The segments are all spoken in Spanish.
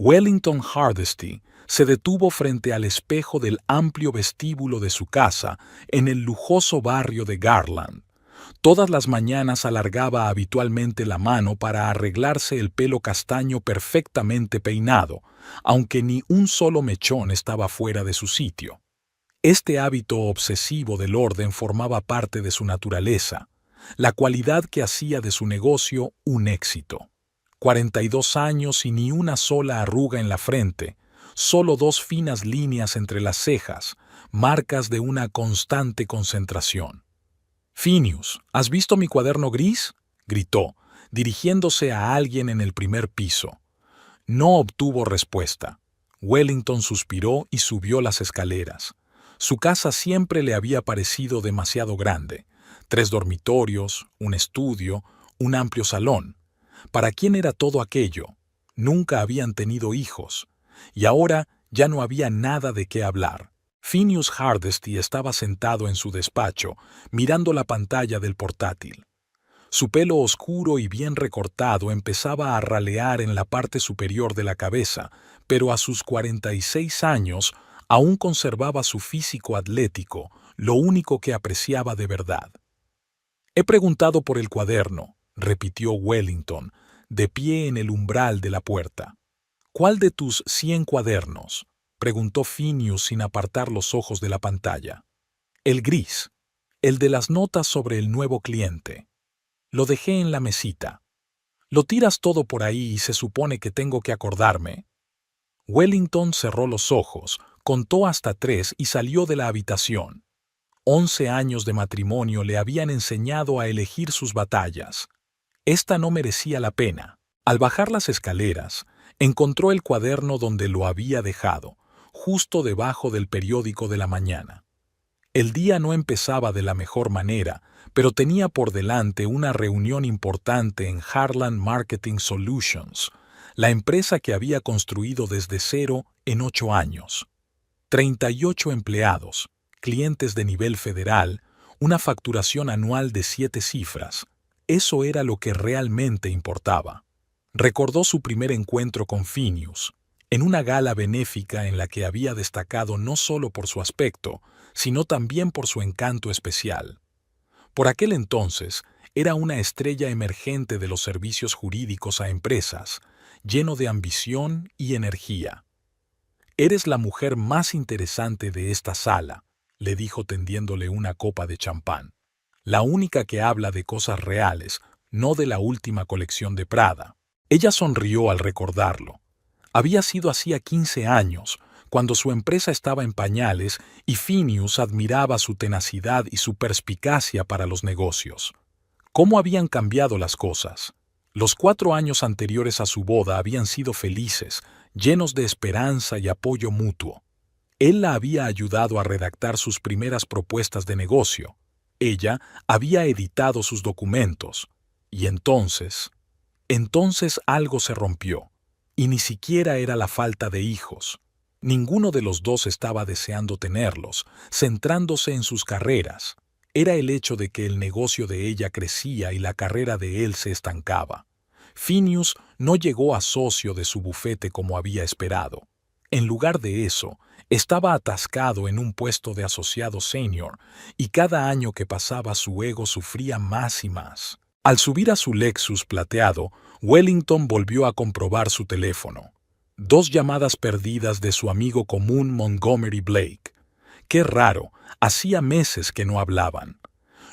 Wellington Hardesty se detuvo frente al espejo del amplio vestíbulo de su casa en el lujoso barrio de Garland. Todas las mañanas alargaba habitualmente la mano para arreglarse el pelo castaño perfectamente peinado, aunque ni un solo mechón estaba fuera de su sitio. Este hábito obsesivo del orden formaba parte de su naturaleza, la cualidad que hacía de su negocio un éxito. 42 años y ni una sola arruga en la frente, solo dos finas líneas entre las cejas, marcas de una constante concentración. «Phineas, ¿has visto mi cuaderno gris?», gritó, dirigiéndose a alguien en el primer piso. No obtuvo respuesta. Wellington suspiró y subió las escaleras. Su casa siempre le había parecido demasiado grande. 3 dormitorios, un estudio, un amplio salón. ¿Para quién era todo aquello? Nunca habían tenido hijos. Y ahora ya no había nada de qué hablar. Phineas Hardesty estaba sentado en su despacho, mirando la pantalla del portátil. Su pelo oscuro y bien recortado empezaba a ralear en la parte superior de la cabeza, pero a sus 46 años aún conservaba su físico atlético, lo único que apreciaba de verdad. «He preguntado por el cuaderno», repitió Wellington, de pie en el umbral de la puerta. «¿Cuál de tus 100 cuadernos?», preguntó Phineas sin apartar los ojos de la pantalla. «El gris, el de las notas sobre el nuevo cliente. Lo dejé en la mesita. Lo tiras todo por ahí y se supone que tengo que acordarme». Wellington cerró los ojos, contó hasta 3 y salió de la habitación. 11 años de matrimonio le habían enseñado a elegir sus batallas. Esta no merecía la pena. Al bajar las escaleras, encontró el cuaderno donde lo había dejado, justo debajo del periódico de la mañana. El día no empezaba de la mejor manera, pero tenía por delante una reunión importante en Harland Marketing Solutions, la empresa que había construido desde cero en 8 años. 38 empleados, clientes de nivel federal, una facturación anual de 7 cifras. Eso era lo que realmente importaba. Recordó su primer encuentro con Phineas, en una gala benéfica en la que había destacado no solo por su aspecto, sino también por su encanto especial. Por aquel entonces, era una estrella emergente de los servicios jurídicos a empresas, lleno de ambición y energía. «Eres la mujer más interesante de esta sala», le dijo tendiéndole una copa de champán. «La única que habla de cosas reales, no de la última colección de Prada». Ella sonrió al recordarlo. Había sido hacía 15 años, cuando su empresa estaba en pañales y Phineas admiraba su tenacidad y su perspicacia para los negocios. ¿Cómo habían cambiado las cosas? Los 4 años anteriores a su boda habían sido felices, llenos de esperanza y apoyo mutuo. Él la había ayudado a redactar sus primeras propuestas de negocio. Ella había editado sus documentos. Y entonces algo se rompió. Y ni siquiera era la falta de hijos. Ninguno de los dos estaba deseando tenerlos, centrándose en sus carreras. Era el hecho de que el negocio de ella crecía y la carrera de él se estancaba. Phineas no llegó a socio de su bufete como había esperado. En lugar de eso, estaba atascado en un puesto de asociado senior, y cada año que pasaba su ego sufría más y más. Al subir a su Lexus plateado, Wellington volvió a comprobar su teléfono. 2 llamadas perdidas de su amigo común Montgomery Blake. Qué raro, hacía meses que no hablaban.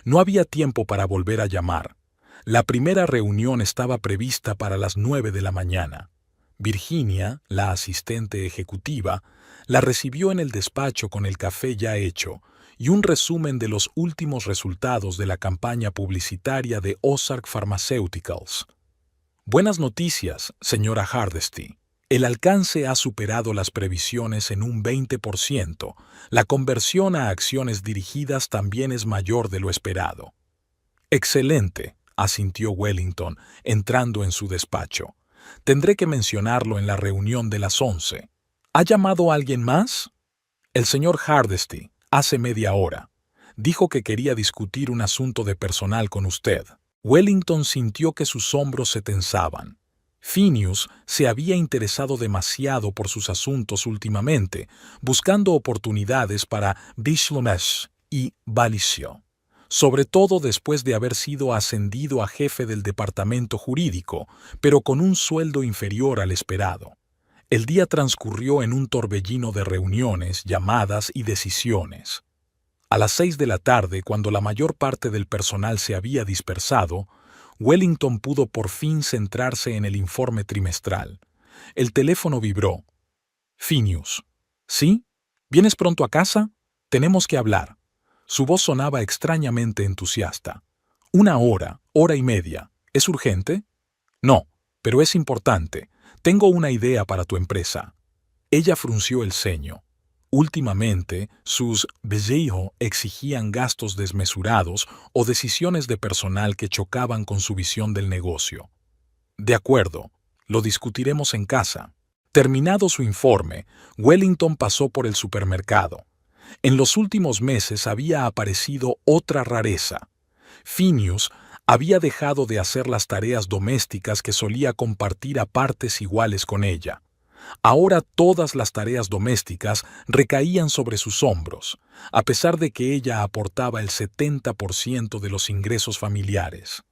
No había tiempo para volver a llamar. La primera reunión estaba prevista para las 9 de la mañana. Virginia, la asistente ejecutiva, la recibió en el despacho con el café ya hecho y un resumen de los últimos resultados de la campaña publicitaria de Ozark Pharmaceuticals. «Buenas noticias, señora Hardesty. El alcance ha superado las previsiones en un 20%. La conversión a acciones dirigidas también es mayor de lo esperado». «Excelente», asintió Wellington, entrando en su despacho. «Tendré que mencionarlo en la reunión de las 11. ¿Ha llamado alguien más?» «El señor Hardesty, hace media hora. Dijo que quería discutir un asunto de personal con usted». Wellington sintió que sus hombros se tensaban. Phineas se había interesado demasiado por sus asuntos últimamente, buscando oportunidades para Bishlomesh y Balisio, sobre todo después de haber sido ascendido a jefe del departamento jurídico, pero con un sueldo inferior al esperado. El día transcurrió en un torbellino de reuniones, llamadas y decisiones. A las 6 de la tarde, cuando la mayor parte del personal se había dispersado, Wellington pudo por fin centrarse en el informe trimestral. El teléfono vibró. Phineas. ¿Sí? ¿Vienes pronto a casa? Tenemos que hablar. Su voz sonaba extrañamente entusiasta. 1 hora, hora y media. ¿Es urgente? No, pero es importante. Tengo una idea para tu empresa. Ella frunció el ceño. Últimamente, sus besoins exigían gastos desmesurados o decisiones de personal que chocaban con su visión del negocio. De acuerdo, lo discutiremos en casa. Terminado su informe, Wellington pasó por el supermercado. En los últimos meses había aparecido otra rareza. Phineas había dejado de hacer las tareas domésticas que solía compartir a partes iguales con ella. Ahora todas las tareas domésticas recaían sobre sus hombros, a pesar de que ella aportaba el 70% de los ingresos familiares.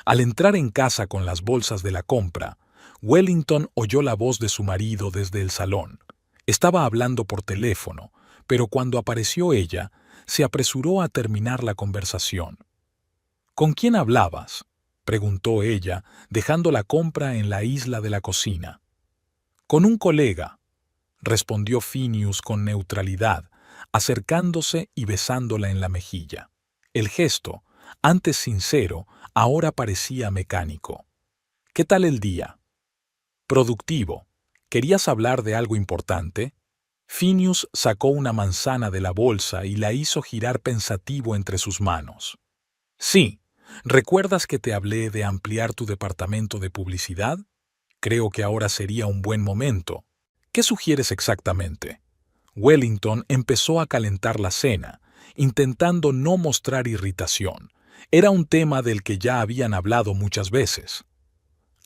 Al entrar en casa con las bolsas de la compra, Wellington oyó la voz de su marido desde el salón. Estaba hablando por teléfono, pero cuando apareció ella, se apresuró a terminar la conversación. ¿Con quién hablabas?, preguntó ella, dejando la compra en la isla de la cocina. Con un colega, respondió Phineas con neutralidad, acercándose y besándola en la mejilla. El gesto, antes sincero, ahora parecía mecánico. ¿Qué tal el día? Productivo. ¿Querías hablar de algo importante? Phineas sacó una manzana de la bolsa y la hizo girar pensativo entre sus manos. Sí, ¿recuerdas que te hablé de ampliar tu departamento de publicidad? Creo que ahora sería un buen momento. ¿Qué sugieres exactamente? Wellington empezó a calentar la cena, intentando no mostrar irritación. Era un tema del que ya habían hablado muchas veces.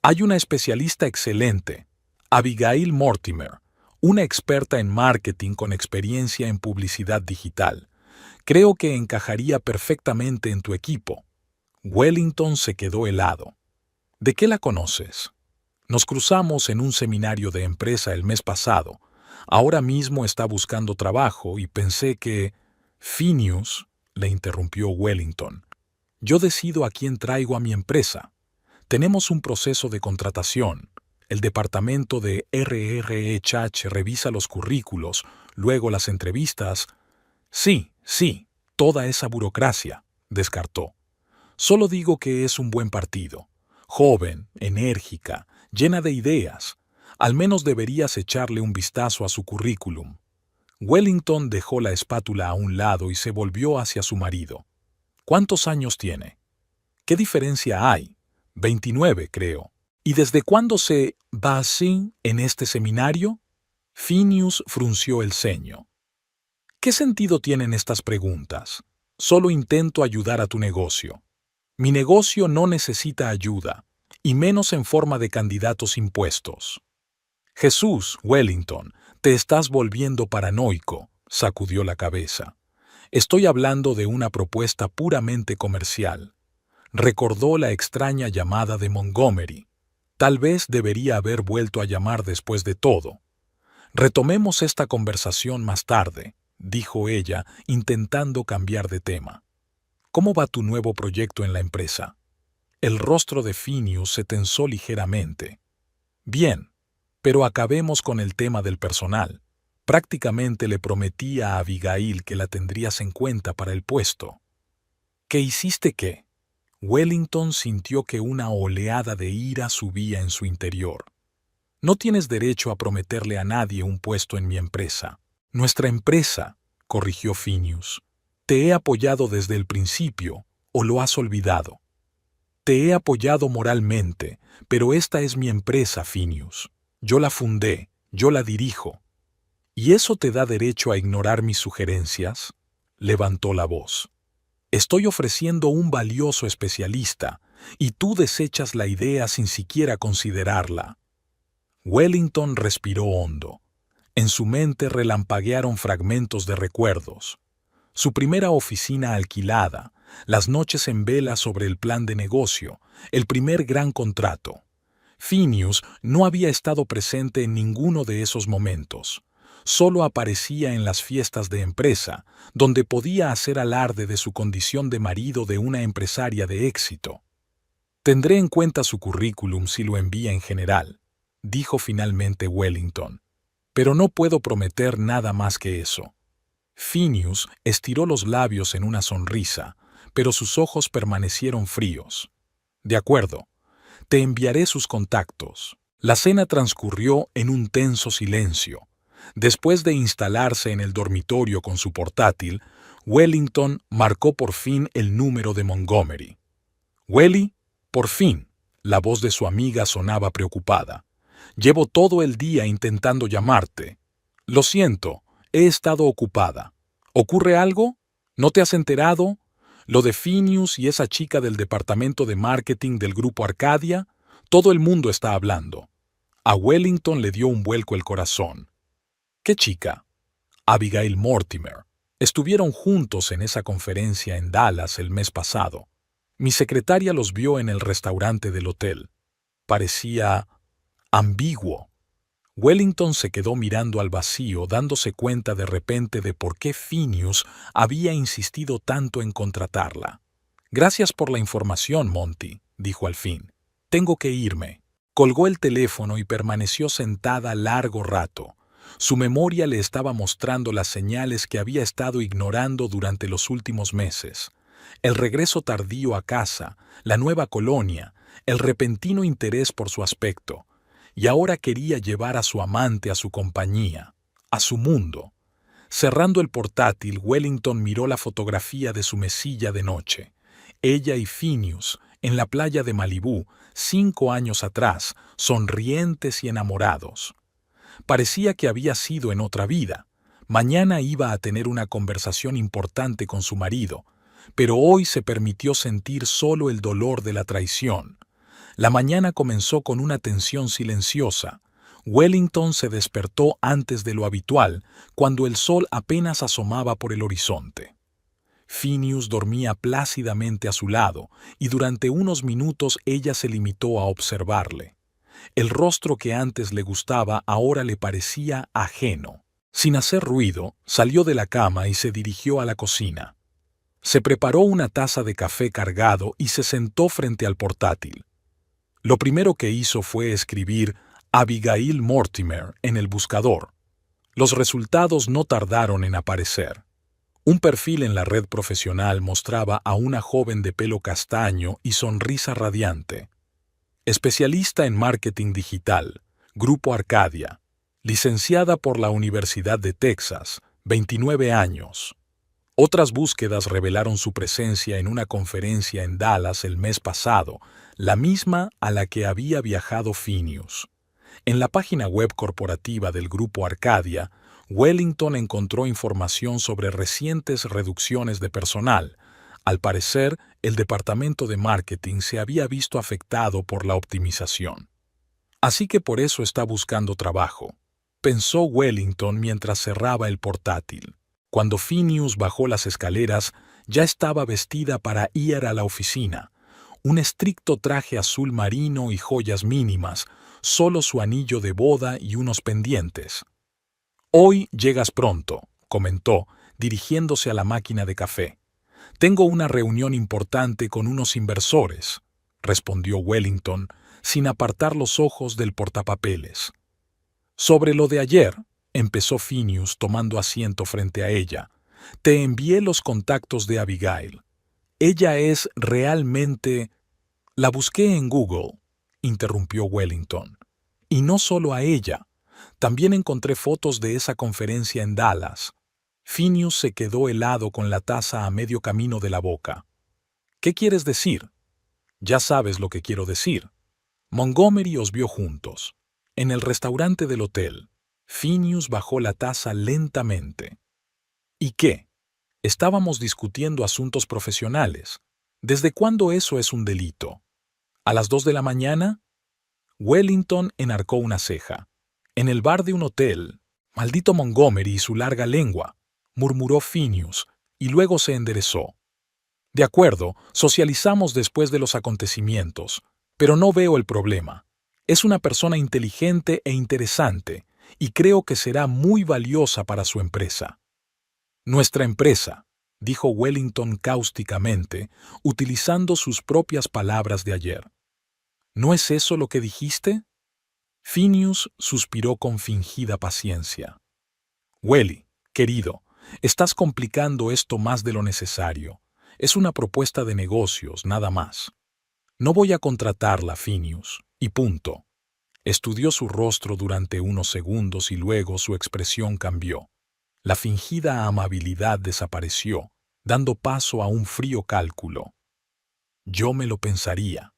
Hay una especialista excelente, Abigail Mortimer, una experta en marketing con experiencia en publicidad digital. Creo que encajaría perfectamente en tu equipo. Wellington se quedó helado. ¿De qué la conoces? Nos cruzamos en un seminario de empresa el mes pasado. Ahora mismo está buscando trabajo y pensé que... Phineas, le interrumpió Wellington. Yo decido a quién traigo a mi empresa. Tenemos un proceso de contratación. El departamento de RRHH revisa los currículos, luego las entrevistas. Sí, toda esa burocracia, descartó. Solo digo que es un buen partido. Joven, enérgica, llena de ideas. Al menos deberías echarle un vistazo a su currículum. Wellington dejó la espátula a un lado y se volvió hacia su marido. ¿Cuántos años tiene? ¿Qué diferencia hay? 29, creo. ¿Y desde cuándo se va así en este seminario? Phineas frunció el ceño. ¿Qué sentido tienen estas preguntas? Solo intento ayudar a tu negocio. Mi negocio no necesita ayuda, y menos en forma de candidatos impuestos. Jesús, Wellington, te estás volviendo paranoico, sacudió la cabeza. Estoy hablando de una propuesta puramente comercial. Recordó la extraña llamada de Montgomery. Tal vez debería haber vuelto a llamar después de todo. Retomemos esta conversación más tarde, dijo ella, intentando cambiar de tema. ¿Cómo va tu nuevo proyecto en la empresa? El rostro de Phineas se tensó ligeramente. Bien, pero acabemos con el tema del personal. Prácticamente le prometí a Abigail que la tendrías en cuenta para el puesto. ¿Qué hiciste qué? Wellington sintió que una oleada de ira subía en su interior. No tienes derecho a prometerle a nadie un puesto en mi empresa. Nuestra empresa, corrigió Phineas. Te he apoyado desde el principio, ¿o lo has olvidado? Te he apoyado moralmente, pero esta es mi empresa, Phineas. Yo la fundé, yo la dirijo. ¿Y eso te da derecho a ignorar mis sugerencias? Levantó la voz. Estoy ofreciendo un valioso especialista, y tú desechas la idea sin siquiera considerarla. Wellington respiró hondo. En su mente relampaguearon fragmentos de recuerdos. Su primera oficina alquilada, las noches en vela sobre el plan de negocio, el primer gran contrato. Phineas no había estado presente en ninguno de esos momentos. Solo aparecía en las fiestas de empresa, donde podía hacer alarde de su condición de marido de una empresaria de éxito. Tendré en cuenta su currículum si lo envía en general, dijo finalmente Wellington. Pero no puedo prometer nada más que eso. Phineas estiró los labios en una sonrisa, pero sus ojos permanecieron fríos. De acuerdo, te enviaré sus contactos. La cena transcurrió en un tenso silencio. Después de instalarse en el dormitorio con su portátil, Wellington marcó por fin el número de Montgomery. «Welly, por fin», la voz de su amiga sonaba preocupada. «Llevo todo el día intentando llamarte. Lo siento, he estado ocupada. ¿Ocurre algo? ¿No te has enterado? Lo de Phineas y esa chica del departamento de marketing del Grupo Arcadia, todo el mundo está hablando». A Wellington le dio un vuelco el corazón. «¿Qué chica?» «Abigail Mortimer. Estuvieron juntos en esa conferencia en Dallas el mes pasado. Mi secretaria los vio en el restaurante del hotel. Parecía ambiguo». Wellington se quedó mirando al vacío, dándose cuenta de repente de por qué Phineas había insistido tanto en contratarla. «Gracias por la información, Monty», dijo al fin. «Tengo que irme». Colgó el teléfono y permaneció sentada largo rato. Su memoria le estaba mostrando las señales que había estado ignorando durante los últimos meses. El regreso tardío a casa, la nueva colonia, el repentino interés por su aspecto. Y ahora quería llevar a su amante a su compañía, a su mundo. Cerrando el portátil, Wellington miró la fotografía de su mesilla de noche. Ella y Phineas, en la playa de Malibú, 5 años atrás, sonrientes y enamorados. Parecía que había sido en otra vida. Mañana iba a tener una conversación importante con su marido, pero hoy se permitió sentir solo el dolor de la traición. La mañana comenzó con una tensión silenciosa. Wellington se despertó antes de lo habitual, cuando el sol apenas asomaba por el horizonte. Phineas dormía plácidamente a su lado, y durante unos minutos ella se limitó a observarle. El rostro que antes le gustaba ahora le parecía ajeno. Sin hacer ruido, salió de la cama y se dirigió a la cocina. Se preparó una taza de café cargado y se sentó frente al portátil. Lo primero que hizo fue escribir Abigail Mortimer en el buscador. Los resultados no tardaron en aparecer. Un perfil en la red profesional mostraba a una joven de pelo castaño y sonrisa radiante. Especialista en marketing digital, Grupo Arcadia, licenciada por la Universidad de Texas, 29 años. Otras búsquedas revelaron su presencia en una conferencia en Dallas el mes pasado, la misma a la que había viajado Phineas. En la página web corporativa del Grupo Arcadia, Wellington encontró información sobre recientes reducciones de personal. Al parecer, el departamento de marketing se había visto afectado por la optimización. Así que por eso está buscando trabajo, pensó Wellington mientras cerraba el portátil. Cuando Phineas bajó las escaleras, ya estaba vestida para ir a la oficina. Un estricto traje azul marino y joyas mínimas, solo su anillo de boda y unos pendientes. «Hoy llegas pronto», comentó, dirigiéndose a la máquina de café. «Tengo una reunión importante con unos inversores», respondió Wellington, sin apartar los ojos del portapapeles. «Sobre lo de ayer», empezó Phineas tomando asiento frente a ella, «te envié los contactos de Abigail. Ella es realmente...» «La busqué en Google», interrumpió Wellington. «Y no solo a ella. También encontré fotos de esa conferencia en Dallas». Phineas se quedó helado con la taza a medio camino de la boca. «¿Qué quieres decir?» «Ya sabes lo que quiero decir. Montgomery os vio juntos, en el restaurante del hotel». Phineas bajó la taza lentamente. «¿Y qué? Estábamos discutiendo asuntos profesionales. ¿Desde cuándo eso es un delito?» ¿A las 2 de la mañana? Wellington enarcó una ceja. En el bar de un hotel. Maldito Montgomery y su larga lengua, murmuró Phineas, y luego se enderezó. De acuerdo, socializamos después de los acontecimientos, pero no veo el problema. Es una persona inteligente e interesante, y creo que será muy valiosa para su empresa. Nuestra empresa, dijo Wellington cáusticamente, utilizando sus propias palabras de ayer. ¿No es eso lo que dijiste? Phineas suspiró con fingida paciencia. Welly, querido, estás complicando esto más de lo necesario. Es una propuesta de negocios, nada más. No voy a contratarla, Phineas, y punto. Estudió su rostro durante unos segundos y luego su expresión cambió. La fingida amabilidad desapareció, dando paso a un frío cálculo. Yo me lo pensaría,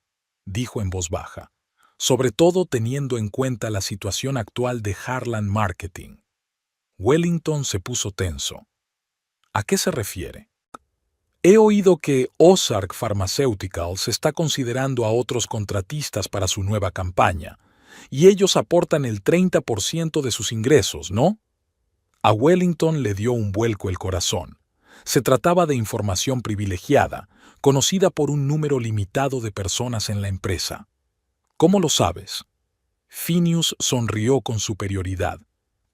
dijo en voz baja, sobre todo teniendo en cuenta la situación actual de Harlan Marketing. Wellington se puso tenso. ¿A qué se refiere? He oído que Ozark Pharmaceuticals está considerando a otros contratistas para su nueva campaña, y ellos aportan el 30% de sus ingresos, ¿no? A Wellington le dio un vuelco el corazón. Se trataba de información privilegiada, conocida por un número limitado de personas en la empresa. ¿Cómo lo sabes? Phineas sonrió con superioridad.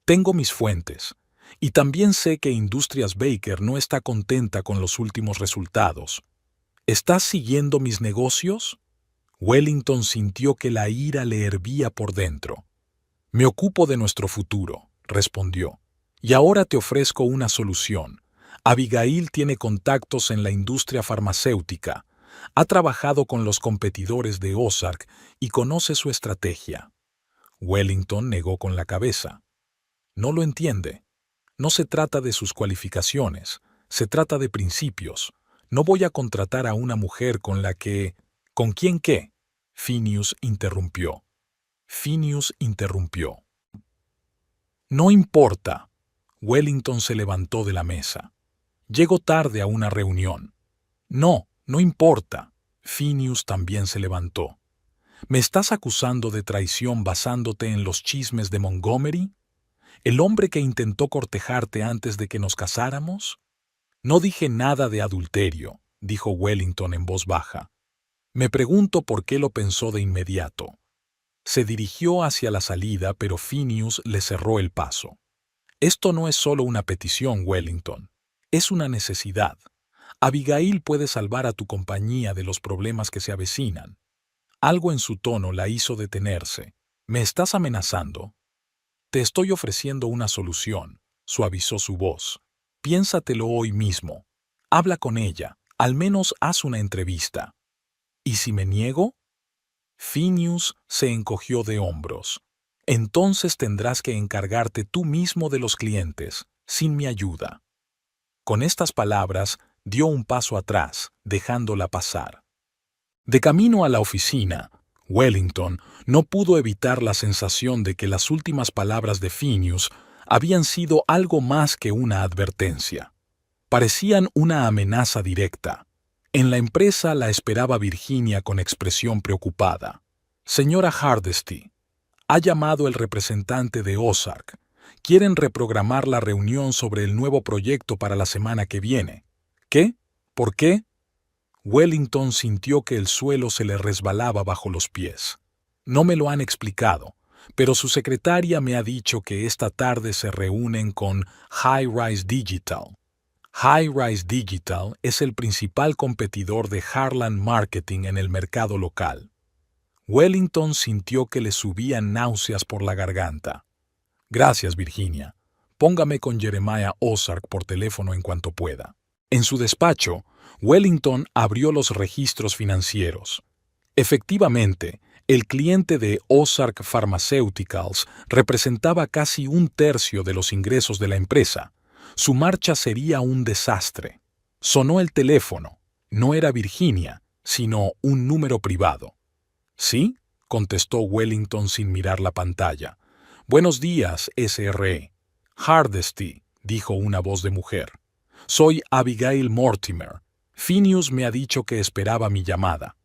Tengo mis fuentes. Y también sé que Industrias Baker no está contenta con los últimos resultados. ¿Estás siguiendo mis negocios? Wellington sintió que la ira le hervía por dentro. Me ocupo de nuestro futuro, respondió. Y ahora te ofrezco una solución. Abigail tiene contactos en la industria farmacéutica. Ha trabajado con los competidores de Ozark y conoce su estrategia. Wellington negó con la cabeza. No lo entiende. No se trata de sus cualificaciones, se trata de principios. No voy a contratar a una mujer con la que... ¿Con quién qué? Phineas interrumpió. No importa. Wellington se levantó de la mesa. Llego tarde a una reunión. No importa. Phineas también se levantó. ¿Me estás acusando de traición basándote en los chismes de Montgomery? ¿El hombre que intentó cortejarte antes de que nos casáramos? No dije nada de adulterio, dijo Wellington en voz baja. Me pregunto por qué lo pensó de inmediato. Se dirigió hacia la salida, pero Phineas le cerró el paso. Esto no es solo una petición, Wellington. Es una necesidad. Abigail puede salvar a tu compañía de los problemas que se avecinan. Algo en su tono la hizo detenerse. ¿Me estás amenazando? Te estoy ofreciendo una solución, suavizó su voz. Piénsatelo hoy mismo. Habla con ella, al menos haz una entrevista. ¿Y si me niego? Phineas se encogió de hombros. Entonces tendrás que encargarte tú mismo de los clientes, sin mi ayuda. Con estas palabras, dio un paso atrás, dejándola pasar. De camino a la oficina, Wellington no pudo evitar la sensación de que las últimas palabras de Phineas habían sido algo más que una advertencia. Parecían una amenaza directa. En la empresa la esperaba Virginia con expresión preocupada. Señora Hardesty, ha llamado el representante de Ozark. Quieren reprogramar la reunión sobre el nuevo proyecto para la semana que viene. ¿Qué? ¿Por qué? Wellington sintió que el suelo se le resbalaba bajo los pies. No me lo han explicado, pero su secretaria me ha dicho que esta tarde se reúnen con High Rise Digital. High Rise Digital es el principal competidor de Harlan Marketing en el mercado local. Wellington sintió que le subían náuseas por la garganta. Gracias, Virginia. Póngame con Jeremiah Ozark por teléfono en cuanto pueda. En su despacho, Wellington abrió los registros financieros. Efectivamente, el cliente de Ozark Pharmaceuticals representaba casi un tercio de los ingresos de la empresa. Su marcha sería un desastre. Sonó el teléfono. No era Virginia, sino un número privado. ¿Sí? Contestó Wellington sin mirar la pantalla. Buenos días, SRE. Hardesty, dijo una voz de mujer. Soy Abigail Mortimer. Phineas me ha dicho que esperaba mi llamada.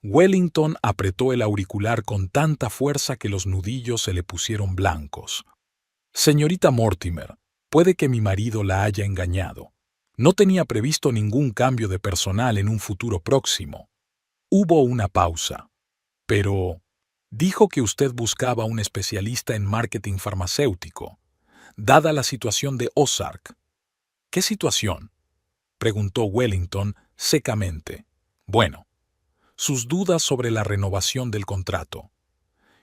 Wellington apretó el auricular con tanta fuerza que los nudillos se le pusieron blancos. Señorita Mortimer, puede que mi marido la haya engañado. No tenía previsto ningún cambio de personal en un futuro próximo. Hubo una pausa. Pero dijo que usted buscaba un especialista en marketing farmacéutico, dada la situación de Ozark. ¿Qué situación?, preguntó Wellington secamente. Bueno, sus dudas sobre la renovación del contrato.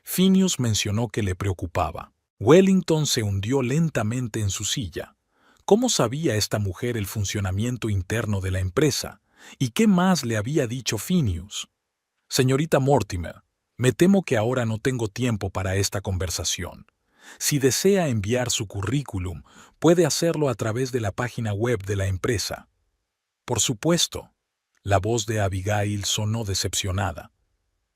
Phineas mencionó que le preocupaba. Wellington se hundió lentamente en su silla. ¿Cómo sabía esta mujer el funcionamiento interno de la empresa? ¿Y qué más le había dicho Phineas? Señorita Mortimer, me temo que ahora no tengo tiempo para esta conversación. Si desea enviar su currículum, puede hacerlo a través de la página web de la empresa. Por supuesto. La voz de Abigail sonó decepcionada.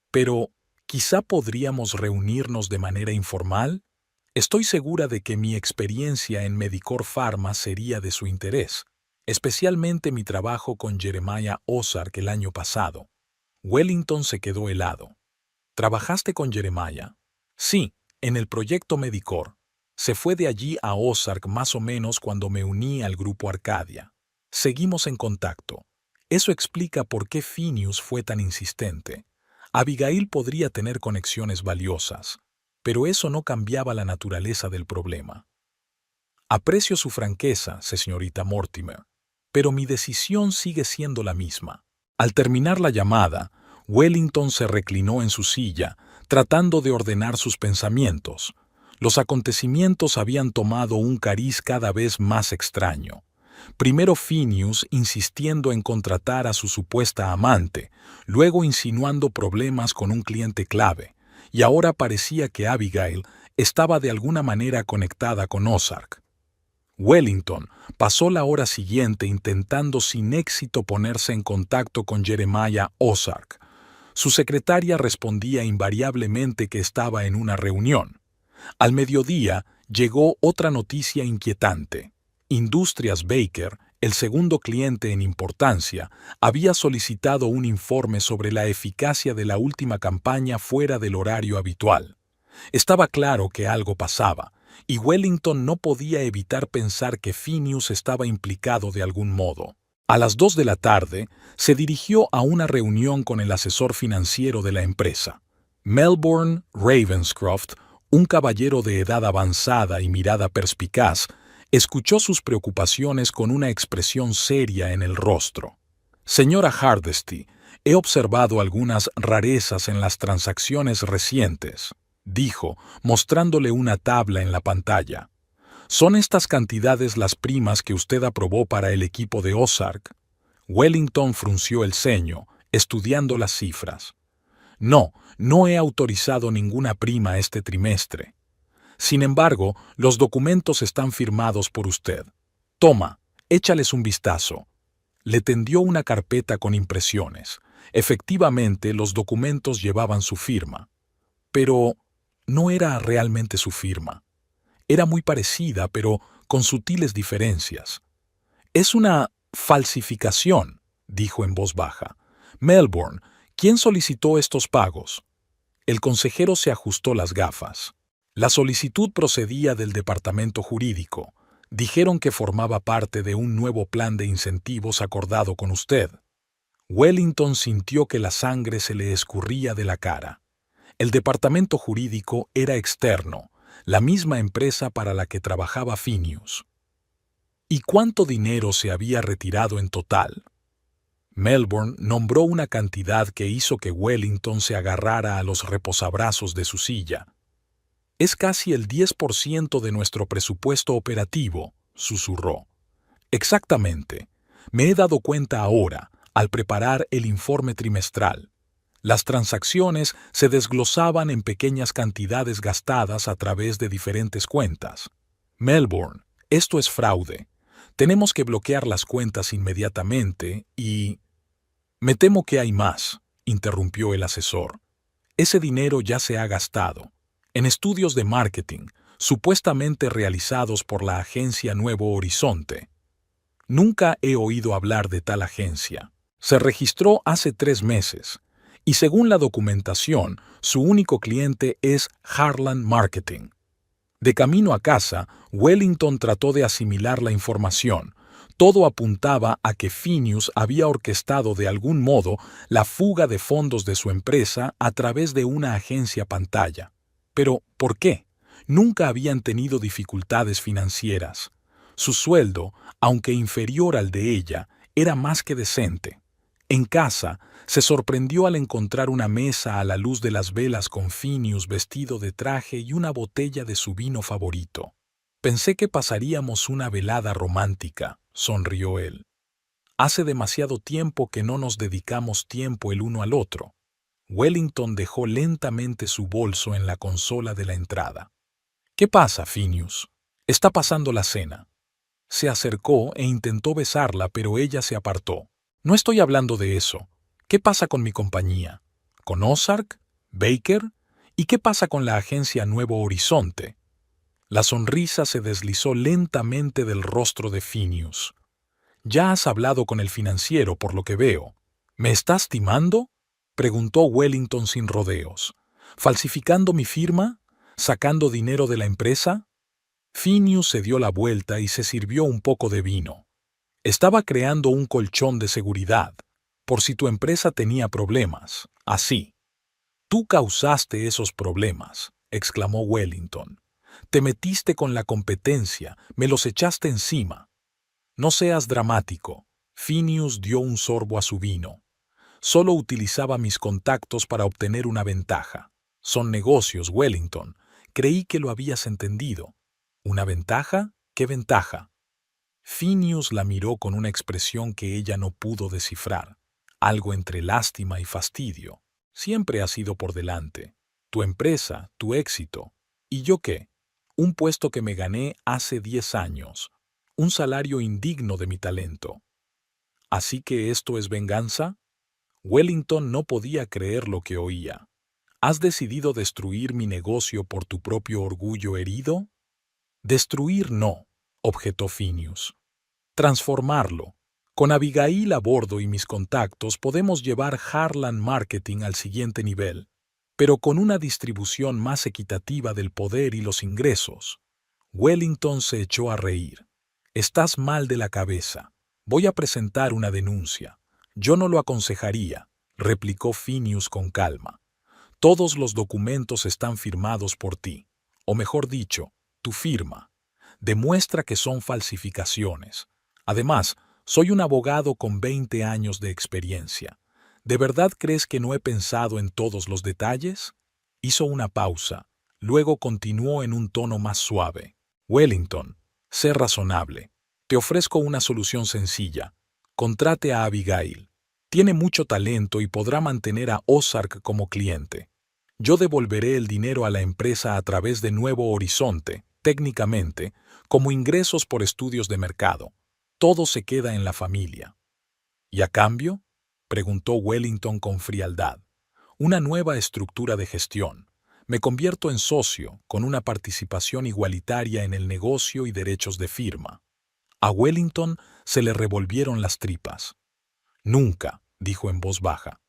Pero, ¿quizá podríamos reunirnos de manera informal? Estoy segura de que mi experiencia en Medicor Pharma sería de su interés, especialmente mi trabajo con Jeremiah Ozark el año pasado. Wellington se quedó helado. ¿Trabajaste con Jeremiah? Sí, en el proyecto Medicor. Se fue de allí a Ozark más o menos cuando me uní al grupo Arcadia. Seguimos en contacto. Eso explica por qué Phineas fue tan insistente. Abigail podría tener conexiones valiosas, pero eso no cambiaba la naturaleza del problema. Aprecio su franqueza, señorita Mortimer, pero mi decisión sigue siendo la misma. Al terminar la llamada, Wellington se reclinó en su silla, tratando de ordenar sus pensamientos. Los acontecimientos habían tomado un cariz cada vez más extraño. Primero Phineas insistiendo en contratar a su supuesta amante, luego insinuando problemas con un cliente clave, y ahora parecía que Abigail estaba de alguna manera conectada con Ozark. Wellington pasó la hora siguiente intentando sin éxito ponerse en contacto con Jeremiah Ozark. Su secretaria respondía invariablemente que estaba en una reunión. Al mediodía llegó otra noticia inquietante. Industrias Baker, el segundo cliente en importancia, había solicitado un informe sobre la eficacia de la última campaña fuera del horario habitual. Estaba claro que algo pasaba, y Wellington no podía evitar pensar que Phineas estaba implicado de algún modo. A las 2 de la tarde, se dirigió a una reunión con el asesor financiero de la empresa. Melbourne Ravenscroft, un caballero de edad avanzada y mirada perspicaz, escuchó sus preocupaciones con una expresión seria en el rostro. Señora Hardesty, he observado algunas rarezas en las transacciones recientes, dijo, mostrándole una tabla en la pantalla. ¿Son estas cantidades las primas que usted aprobó para el equipo de Ozark? Wellington frunció el ceño, estudiando las cifras. No, no he autorizado ninguna prima este trimestre. Sin embargo, los documentos están firmados por usted. Toma, échales un vistazo. Le tendió una carpeta con impresiones. Efectivamente, los documentos llevaban su firma. Pero no era realmente su firma. Era muy parecida, pero con sutiles diferencias. Es una falsificación, dijo en voz baja. Melbourne, ¿quién solicitó estos pagos? El consejero se ajustó las gafas. La solicitud procedía del departamento jurídico. Dijeron que formaba parte de un nuevo plan de incentivos acordado con usted. Wellington sintió que la sangre se le escurría de la cara. El departamento jurídico era externo, la misma empresa para la que trabajaba Phineas. ¿Y cuánto dinero se había retirado en total? Melbourne nombró una cantidad que hizo que Wellington se agarrara a los reposabrazos de su silla. Es casi el 10% de nuestro presupuesto operativo, susurró. Exactamente. Me he dado cuenta ahora, al preparar el informe trimestral. Las transacciones se desglosaban en pequeñas cantidades gastadas a través de diferentes cuentas. Melbourne, esto es fraude. Tenemos que bloquear las cuentas inmediatamente y... Me temo que hay más, interrumpió el asesor. Ese dinero ya se ha gastado. En estudios de marketing, supuestamente realizados por la agencia Nuevo Horizonte. Nunca he oído hablar de tal agencia. Se registró hace 3 meses. Y según la documentación, su único cliente es Heartland Marketing. De camino a casa, Wellington trató de asimilar la información. Todo apuntaba a que Phineas había orquestado de algún modo la fuga de fondos de su empresa a través de una agencia pantalla. Pero, ¿por qué? Nunca habían tenido dificultades financieras. Su sueldo, aunque inferior al de ella, era más que decente. En casa, se sorprendió al encontrar una mesa a la luz de las velas con Phineas vestido de traje y una botella de su vino favorito. Pensé que pasaríamos una velada romántica, sonrió él. Hace demasiado tiempo que no nos dedicamos tiempo el uno al otro. Wellington dejó lentamente su bolso en la consola de la entrada. ¿Qué pasa, Phineas? Está pasando la cena. Se acercó e intentó besarla, pero ella se apartó. No estoy hablando de eso. ¿Qué pasa con mi compañía? ¿Con Ozark? ¿Baker? ¿Y qué pasa con la agencia Nuevo Horizonte? La sonrisa se deslizó lentamente del rostro de Phineas. Ya has hablado con el financiero, por lo que veo. ¿Me estás timando? Preguntó Wellington sin rodeos. ¿Falsificando mi firma? ¿Sacando dinero de la empresa? Phineas se dio la vuelta y se sirvió un poco de vino. Estaba creando un colchón de seguridad, por si tu empresa tenía problemas. Así. Tú causaste esos problemas, exclamó Wellington. Te metiste con la competencia, me los echaste encima. No seas dramático. Phineas dio un sorbo a su vino. Solo utilizaba mis contactos para obtener una ventaja. Son negocios, Wellington. Creí que lo habías entendido. ¿Una ventaja? ¿Qué ventaja? Phineas la miró con una expresión que ella no pudo descifrar, algo entre lástima y fastidio. Siempre has ido por delante. Tu empresa, tu éxito. ¿Y yo qué? Un puesto que me gané hace 10 años. Un salario indigno de mi talento. ¿Así que esto es venganza? Wellington no podía creer lo que oía. ¿Has decidido destruir mi negocio por tu propio orgullo herido? Destruir no, objetó Phineas. Transformarlo. Con Abigail a bordo y mis contactos podemos llevar Heartland Marketing al siguiente nivel, pero con una distribución más equitativa del poder y los ingresos. Wellington se echó a reír. Estás mal de la cabeza. Voy a presentar una denuncia. Yo no lo aconsejaría, replicó Phineas con calma. Todos los documentos están firmados por ti, o mejor dicho, tu firma. Demuestra que son falsificaciones. Además, soy un abogado con 20 años de experiencia. ¿De verdad crees que no he pensado en todos los detalles? Hizo una pausa. Luego continuó en un tono más suave. Wellington, sé razonable. Te ofrezco una solución sencilla. Contrate a Abigail. Tiene mucho talento y podrá mantener a Ozark como cliente. Yo devolveré el dinero a la empresa a través de Nuevo Horizonte, técnicamente, como ingresos por estudios de mercado. Todo se queda en la familia. ¿Y a cambio? Preguntó Wellington con frialdad. Una nueva estructura de gestión. Me convierto en socio, con una participación igualitaria en el negocio y derechos de firma. A Wellington se le revolvieron las tripas. Nunca, dijo en voz baja.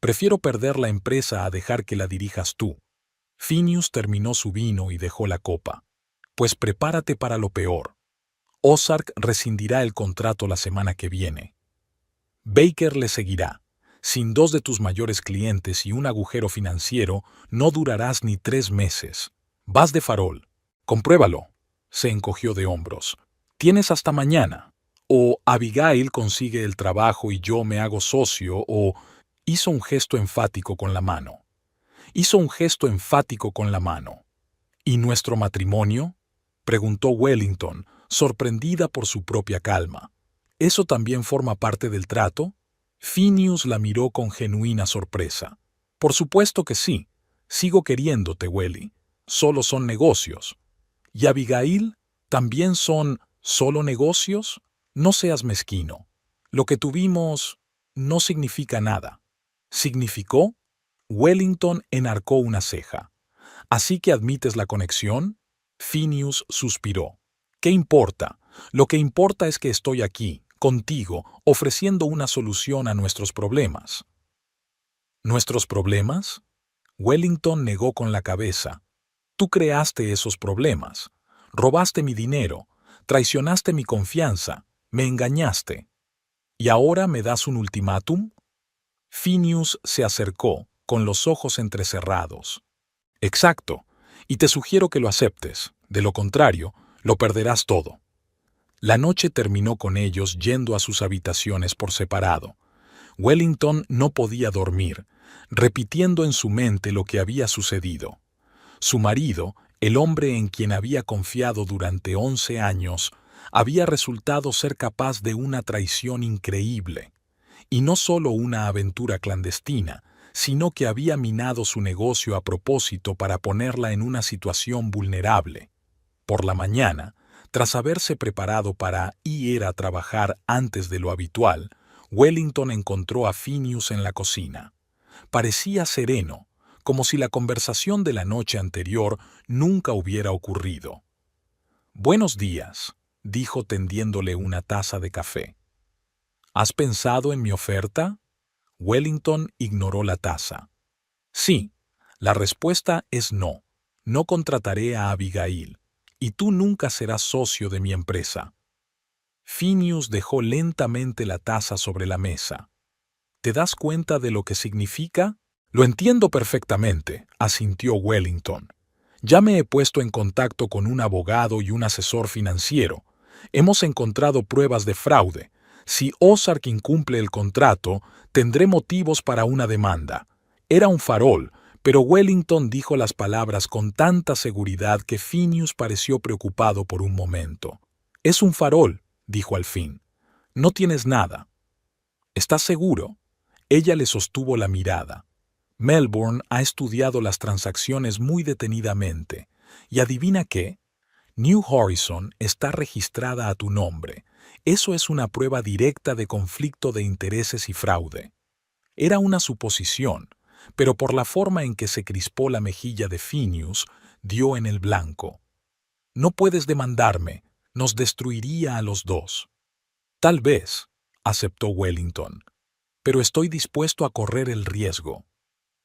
Prefiero perder la empresa a dejar que la dirijas tú. Phineas terminó su vino y dejó la copa. Pues prepárate para lo peor. Ozark rescindirá el contrato la semana que viene. Baker le seguirá. Sin 2 de tus mayores clientes y un agujero financiero, no durarás ni 3 meses. Vas de farol. Compruébalo. Se encogió de hombros. Tienes hasta mañana. O Abigail consigue el trabajo y yo me hago socio, o... Hizo un gesto enfático con la mano. ¿Y nuestro matrimonio? Preguntó Wellington, sorprendida por su propia calma. ¿Eso también forma parte del trato? Phineas la miró con genuina sorpresa. Por supuesto que sí. Sigo queriéndote, Welly. Solo son negocios. ¿Y Abigail? ¿También son solo negocios? No seas mezquino. Lo que tuvimos no significa nada. ¿Significó? Wellington enarcó una ceja. ¿Así que admites la conexión? Phineas suspiró. ¿Qué importa? Lo que importa es que estoy aquí, contigo, ofreciendo una solución a nuestros problemas. ¿Nuestros problemas? Wellington negó con la cabeza. Tú creaste esos problemas. Robaste mi dinero, traicionaste mi confianza, me engañaste. ¿Y ahora me das un ultimátum? Phineas se acercó, con los ojos entrecerrados. Exacto, y te sugiero que lo aceptes. De lo contrario, lo perderás todo. La noche terminó con ellos yendo a sus habitaciones por separado. Wellington no podía dormir, repitiendo en su mente lo que había sucedido. Su marido, el hombre en quien había confiado durante 11 años, había resultado ser capaz de una traición increíble. Y no solo una aventura clandestina, sino que había minado su negocio a propósito para ponerla en una situación vulnerable. Por la mañana, tras haberse preparado para ir a trabajar antes de lo habitual, Wellington encontró a Phineas en la cocina. Parecía sereno, como si la conversación de la noche anterior nunca hubiera ocurrido. «Buenos días», dijo tendiéndole una taza de café. «¿Has pensado en mi oferta?» Wellington ignoró la taza. «Sí, la respuesta es no. No contrataré a Abigail, y tú nunca serás socio de mi empresa». Phineas dejó lentamente la taza sobre la mesa. ¿Te das cuenta de lo que significa? Lo entiendo perfectamente, asintió Wellington. Ya me he puesto en contacto con un abogado y un asesor financiero. Hemos encontrado pruebas de fraude. Si Ozark incumple el contrato, tendré motivos para una demanda. Era un farol, pero Wellington dijo las palabras con tanta seguridad que Phineas pareció preocupado por un momento. «Es un farol», dijo al fin. «No tienes nada». «¿Estás seguro?» Ella le sostuvo la mirada. Melbourne ha estudiado las transacciones muy detenidamente. ¿Y adivina qué? New Horizon está registrada a tu nombre. Eso es una prueba directa de conflicto de intereses y fraude. Era una suposición, pero por la forma en que se crispó la mejilla de Phineas, dio en el blanco. «No puedes demandarme, nos destruiría a los dos». «Tal vez», aceptó Wellington, «pero estoy dispuesto a correr el riesgo».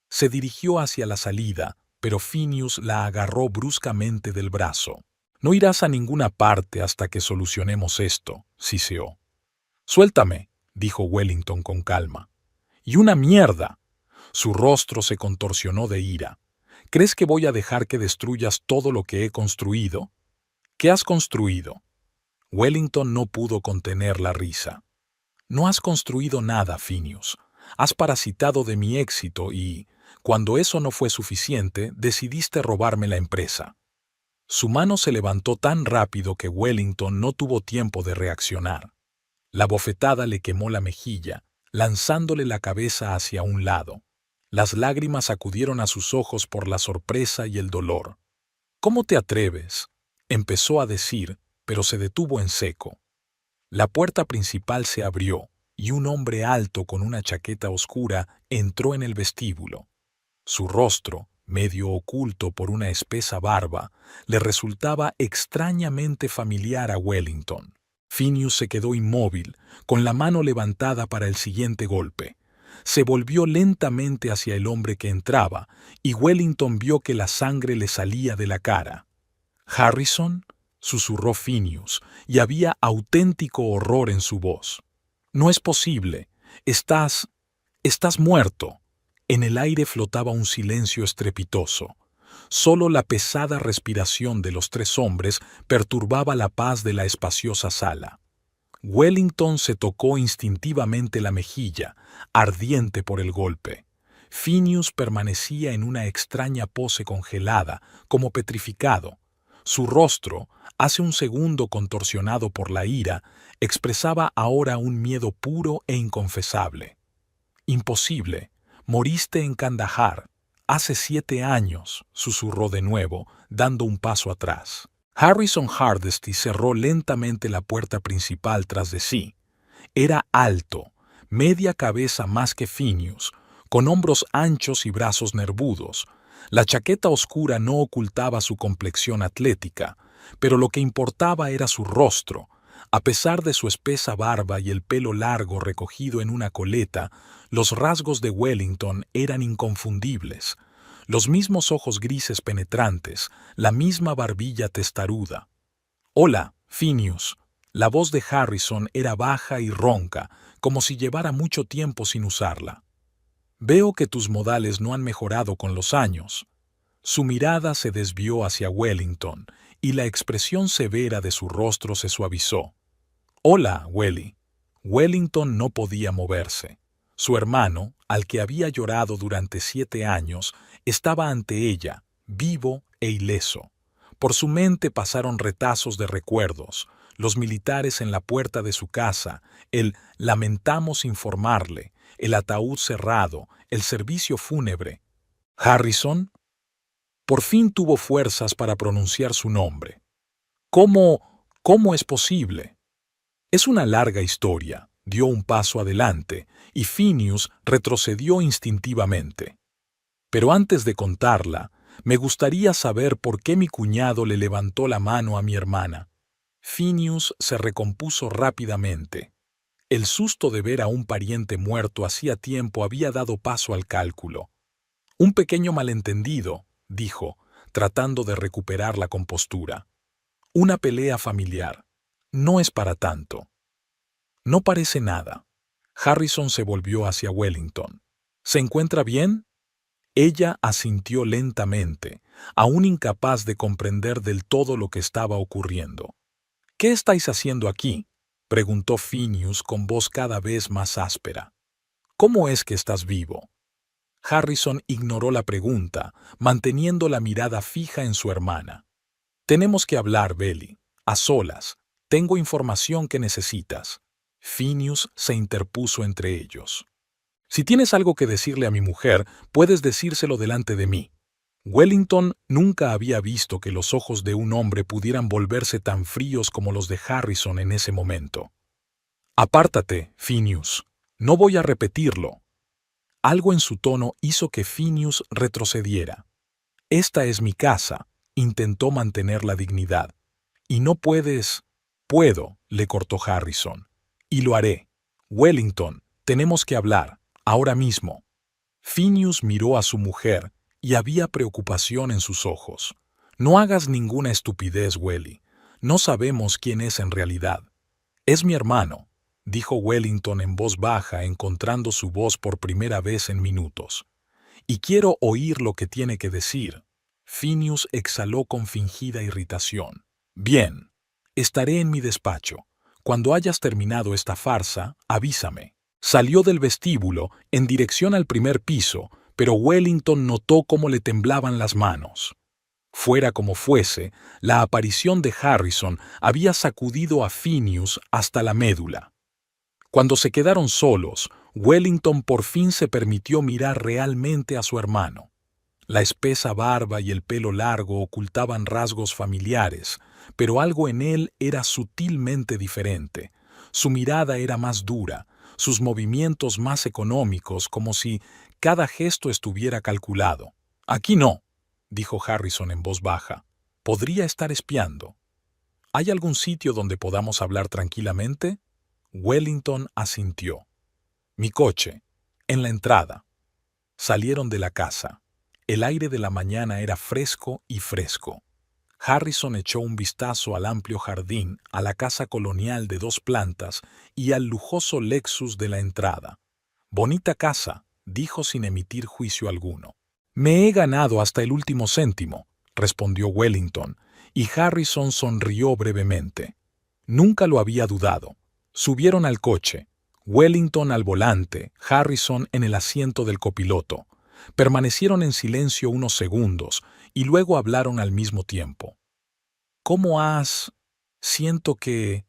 Se dirigió hacia la salida, pero Phineas la agarró bruscamente del brazo. «No irás a ninguna parte hasta que solucionemos esto», siseó. «Suéltame», dijo Wellington con calma. «¡Y una mierda!». Su rostro se contorsionó de ira. «¿Crees que voy a dejar que destruyas todo lo que he construido?» «¿Qué has construido?» Wellington no pudo contener la risa. «No has construido nada, Phineas. Has parasitado de mi éxito y, cuando eso no fue suficiente, decidiste robarme la empresa». Su mano se levantó tan rápido que Wellington no tuvo tiempo de reaccionar. La bofetada le quemó la mejilla, lanzándole la cabeza hacia un lado. Las lágrimas acudieron a sus ojos por la sorpresa y el dolor. «¿Cómo te atreves?», empezó a decir, pero se detuvo en seco. La puerta principal se abrió y un hombre alto con una chaqueta oscura entró en el vestíbulo. Su rostro, medio oculto por una espesa barba, le resultaba extrañamente familiar a Wellington. Phineas se quedó inmóvil, con la mano levantada para el siguiente golpe. Se volvió lentamente hacia el hombre que entraba, y Wellington vio que la sangre le salía de la cara. «¿Harrison?», susurró Phineas, y había auténtico horror en su voz. «No es posible. Estás muerto». En el aire flotaba un silencio estrepitoso. Solo la pesada respiración de los tres hombres perturbaba la paz de la espaciosa sala. Wellington se tocó instintivamente la mejilla, ardiente por el golpe. Phineas permanecía en una extraña pose congelada, como petrificado. Su rostro, hace un segundo contorsionado por la ira, expresaba ahora un miedo puro e inconfesable. «Imposible. Moriste en Kandahar. Hace 7 años», susurró de nuevo, dando un paso atrás. Harrison Hardesty cerró lentamente la puerta principal tras de sí. Era alto, media cabeza más que Phineas, con hombros anchos y brazos nervudos. La chaqueta oscura no ocultaba su complexión atlética, pero lo que importaba era su rostro, A pesar de su espesa barba y el pelo largo recogido en una coleta, los rasgos de Wellington eran inconfundibles. Los mismos ojos grises penetrantes, la misma barbilla testaruda. «Hola, Phineas». La voz de Harrison era baja y ronca, como si llevara mucho tiempo sin usarla. «Veo que tus modales no han mejorado con los años». Su mirada se desvió hacia Wellington y la expresión severa de su rostro se suavizó. «Hola, Welly». Wellington no podía moverse. Su hermano, al que había llorado durante 7 años, estaba ante ella, vivo e ileso. Por su mente pasaron retazos de recuerdos, los militares en la puerta de su casa, el «lamentamos informarle», el ataúd cerrado, el servicio fúnebre. «¿Harrison?» Por fin tuvo fuerzas para pronunciar su nombre. ¿Cómo es posible? Es una larga historia. Dio un paso adelante y Phineas retrocedió instintivamente. Pero antes de contarla, me gustaría saber por qué mi cuñado le levantó la mano a mi hermana. Phineas se recompuso rápidamente. El susto de ver a un pariente muerto hacía tiempo había dado paso al cálculo. Un pequeño malentendido, dijo, tratando de recuperar la compostura. Una pelea familiar. No es para tanto. No parece nada. Harrison se volvió hacia Wellington. ¿Se encuentra bien? Ella asintió lentamente, aún incapaz de comprender del todo lo que estaba ocurriendo. «¿Qué estáis haciendo aquí?», preguntó Phineas con voz cada vez más áspera. «¿Cómo es que estás vivo?». Harrison ignoró la pregunta, manteniendo la mirada fija en su hermana. «Tenemos que hablar, Belly, a solas. Tengo información que necesitas». Phineas se interpuso entre ellos. «Si tienes algo que decirle a mi mujer, puedes decírselo delante de mí». Wellington nunca había visto que los ojos de un hombre pudieran volverse tan fríos como los de Harrison en ese momento. «Apártate, Phineas. No voy a repetirlo». Algo en su tono hizo que Phineas retrocediera. «Esta es mi casa», intentó mantener la dignidad. «Y no puedes...». «Puedo», le cortó Harrison. «Y lo haré. Wellington, tenemos que hablar, ahora mismo». Phineas miró a su mujer y había preocupación en sus ojos. «No hagas ninguna estupidez, Welly. No sabemos quién es en realidad». «Es mi hermano», dijo Wellington en voz baja, encontrando su voz por primera vez en minutos. «Y quiero oír lo que tiene que decir». Phineas exhaló con fingida irritación. «Bien. Estaré en mi despacho. Cuando hayas terminado esta farsa, avísame». Salió del vestíbulo en dirección al primer piso, pero Wellington notó cómo le temblaban las manos. Fuera como fuese, la aparición de Harrison había sacudido a Phineas hasta la médula. Cuando se quedaron solos, Wellington por fin se permitió mirar realmente a su hermano. La espesa barba y el pelo largo ocultaban rasgos familiares, pero algo en él era sutilmente diferente. Su mirada era más dura, sus movimientos más económicos, como si cada gesto estuviera calculado. «Aquí no», dijo Harrison en voz baja. «Podría estar espiando». «¿Hay algún sitio donde podamos hablar tranquilamente?» Wellington asintió. «Mi coche, en la entrada». Salieron de la casa. El aire de la mañana era fresco y fresco. Harrison echó un vistazo al amplio jardín, a la casa colonial de 2 plantas y al lujoso Lexus de la entrada. «Bonita casa», dijo sin emitir juicio alguno. «Me he ganado hasta el último céntimo», respondió Wellington, y Harrison sonrió brevemente. Nunca lo había dudado. Subieron al coche, Wellington al volante, Harrison en el asiento del copiloto. Permanecieron en silencio unos segundos y luego hablaron al mismo tiempo. «¿Cómo has...?» «Siento que...».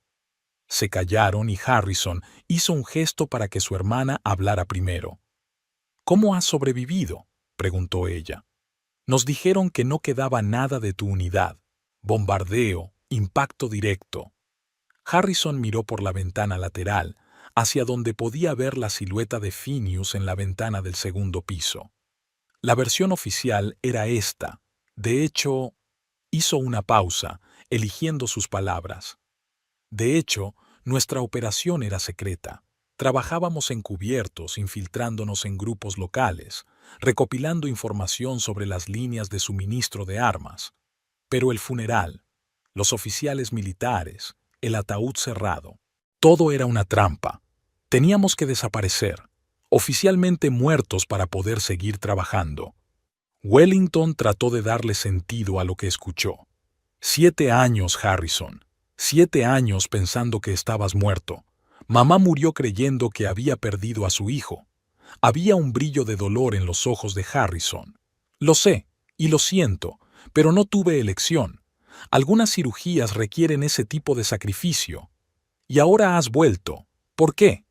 Se callaron y Harrison hizo un gesto para que su hermana hablara primero. «¿Cómo has sobrevivido?», preguntó ella. «Nos dijeron que no quedaba nada de tu unidad. Bombardeo, impacto directo». Harrison miró por la ventana lateral, hacia donde podía ver la silueta de Phineas en la ventana del segundo piso. La versión oficial era esta. De hecho, hizo una pausa, eligiendo sus palabras. De hecho, nuestra operación era secreta. Trabajábamos encubiertos, infiltrándonos en grupos locales, recopilando información sobre las líneas de suministro de armas. Pero el funeral, los oficiales militares, el ataúd cerrado, todo era una trampa. Teníamos que desaparecer, oficialmente muertos para poder seguir trabajando. Wellington trató de darle sentido a lo que escuchó. 7 años, Harrison. 7 años pensando que estabas muerto. Mamá murió creyendo que había perdido a su hijo. Había un brillo de dolor en los ojos de Harrison. Lo sé, y lo siento, pero no tuve elección. Algunas cirugías requieren ese tipo de sacrificio. Y ahora has vuelto. ¿Por qué?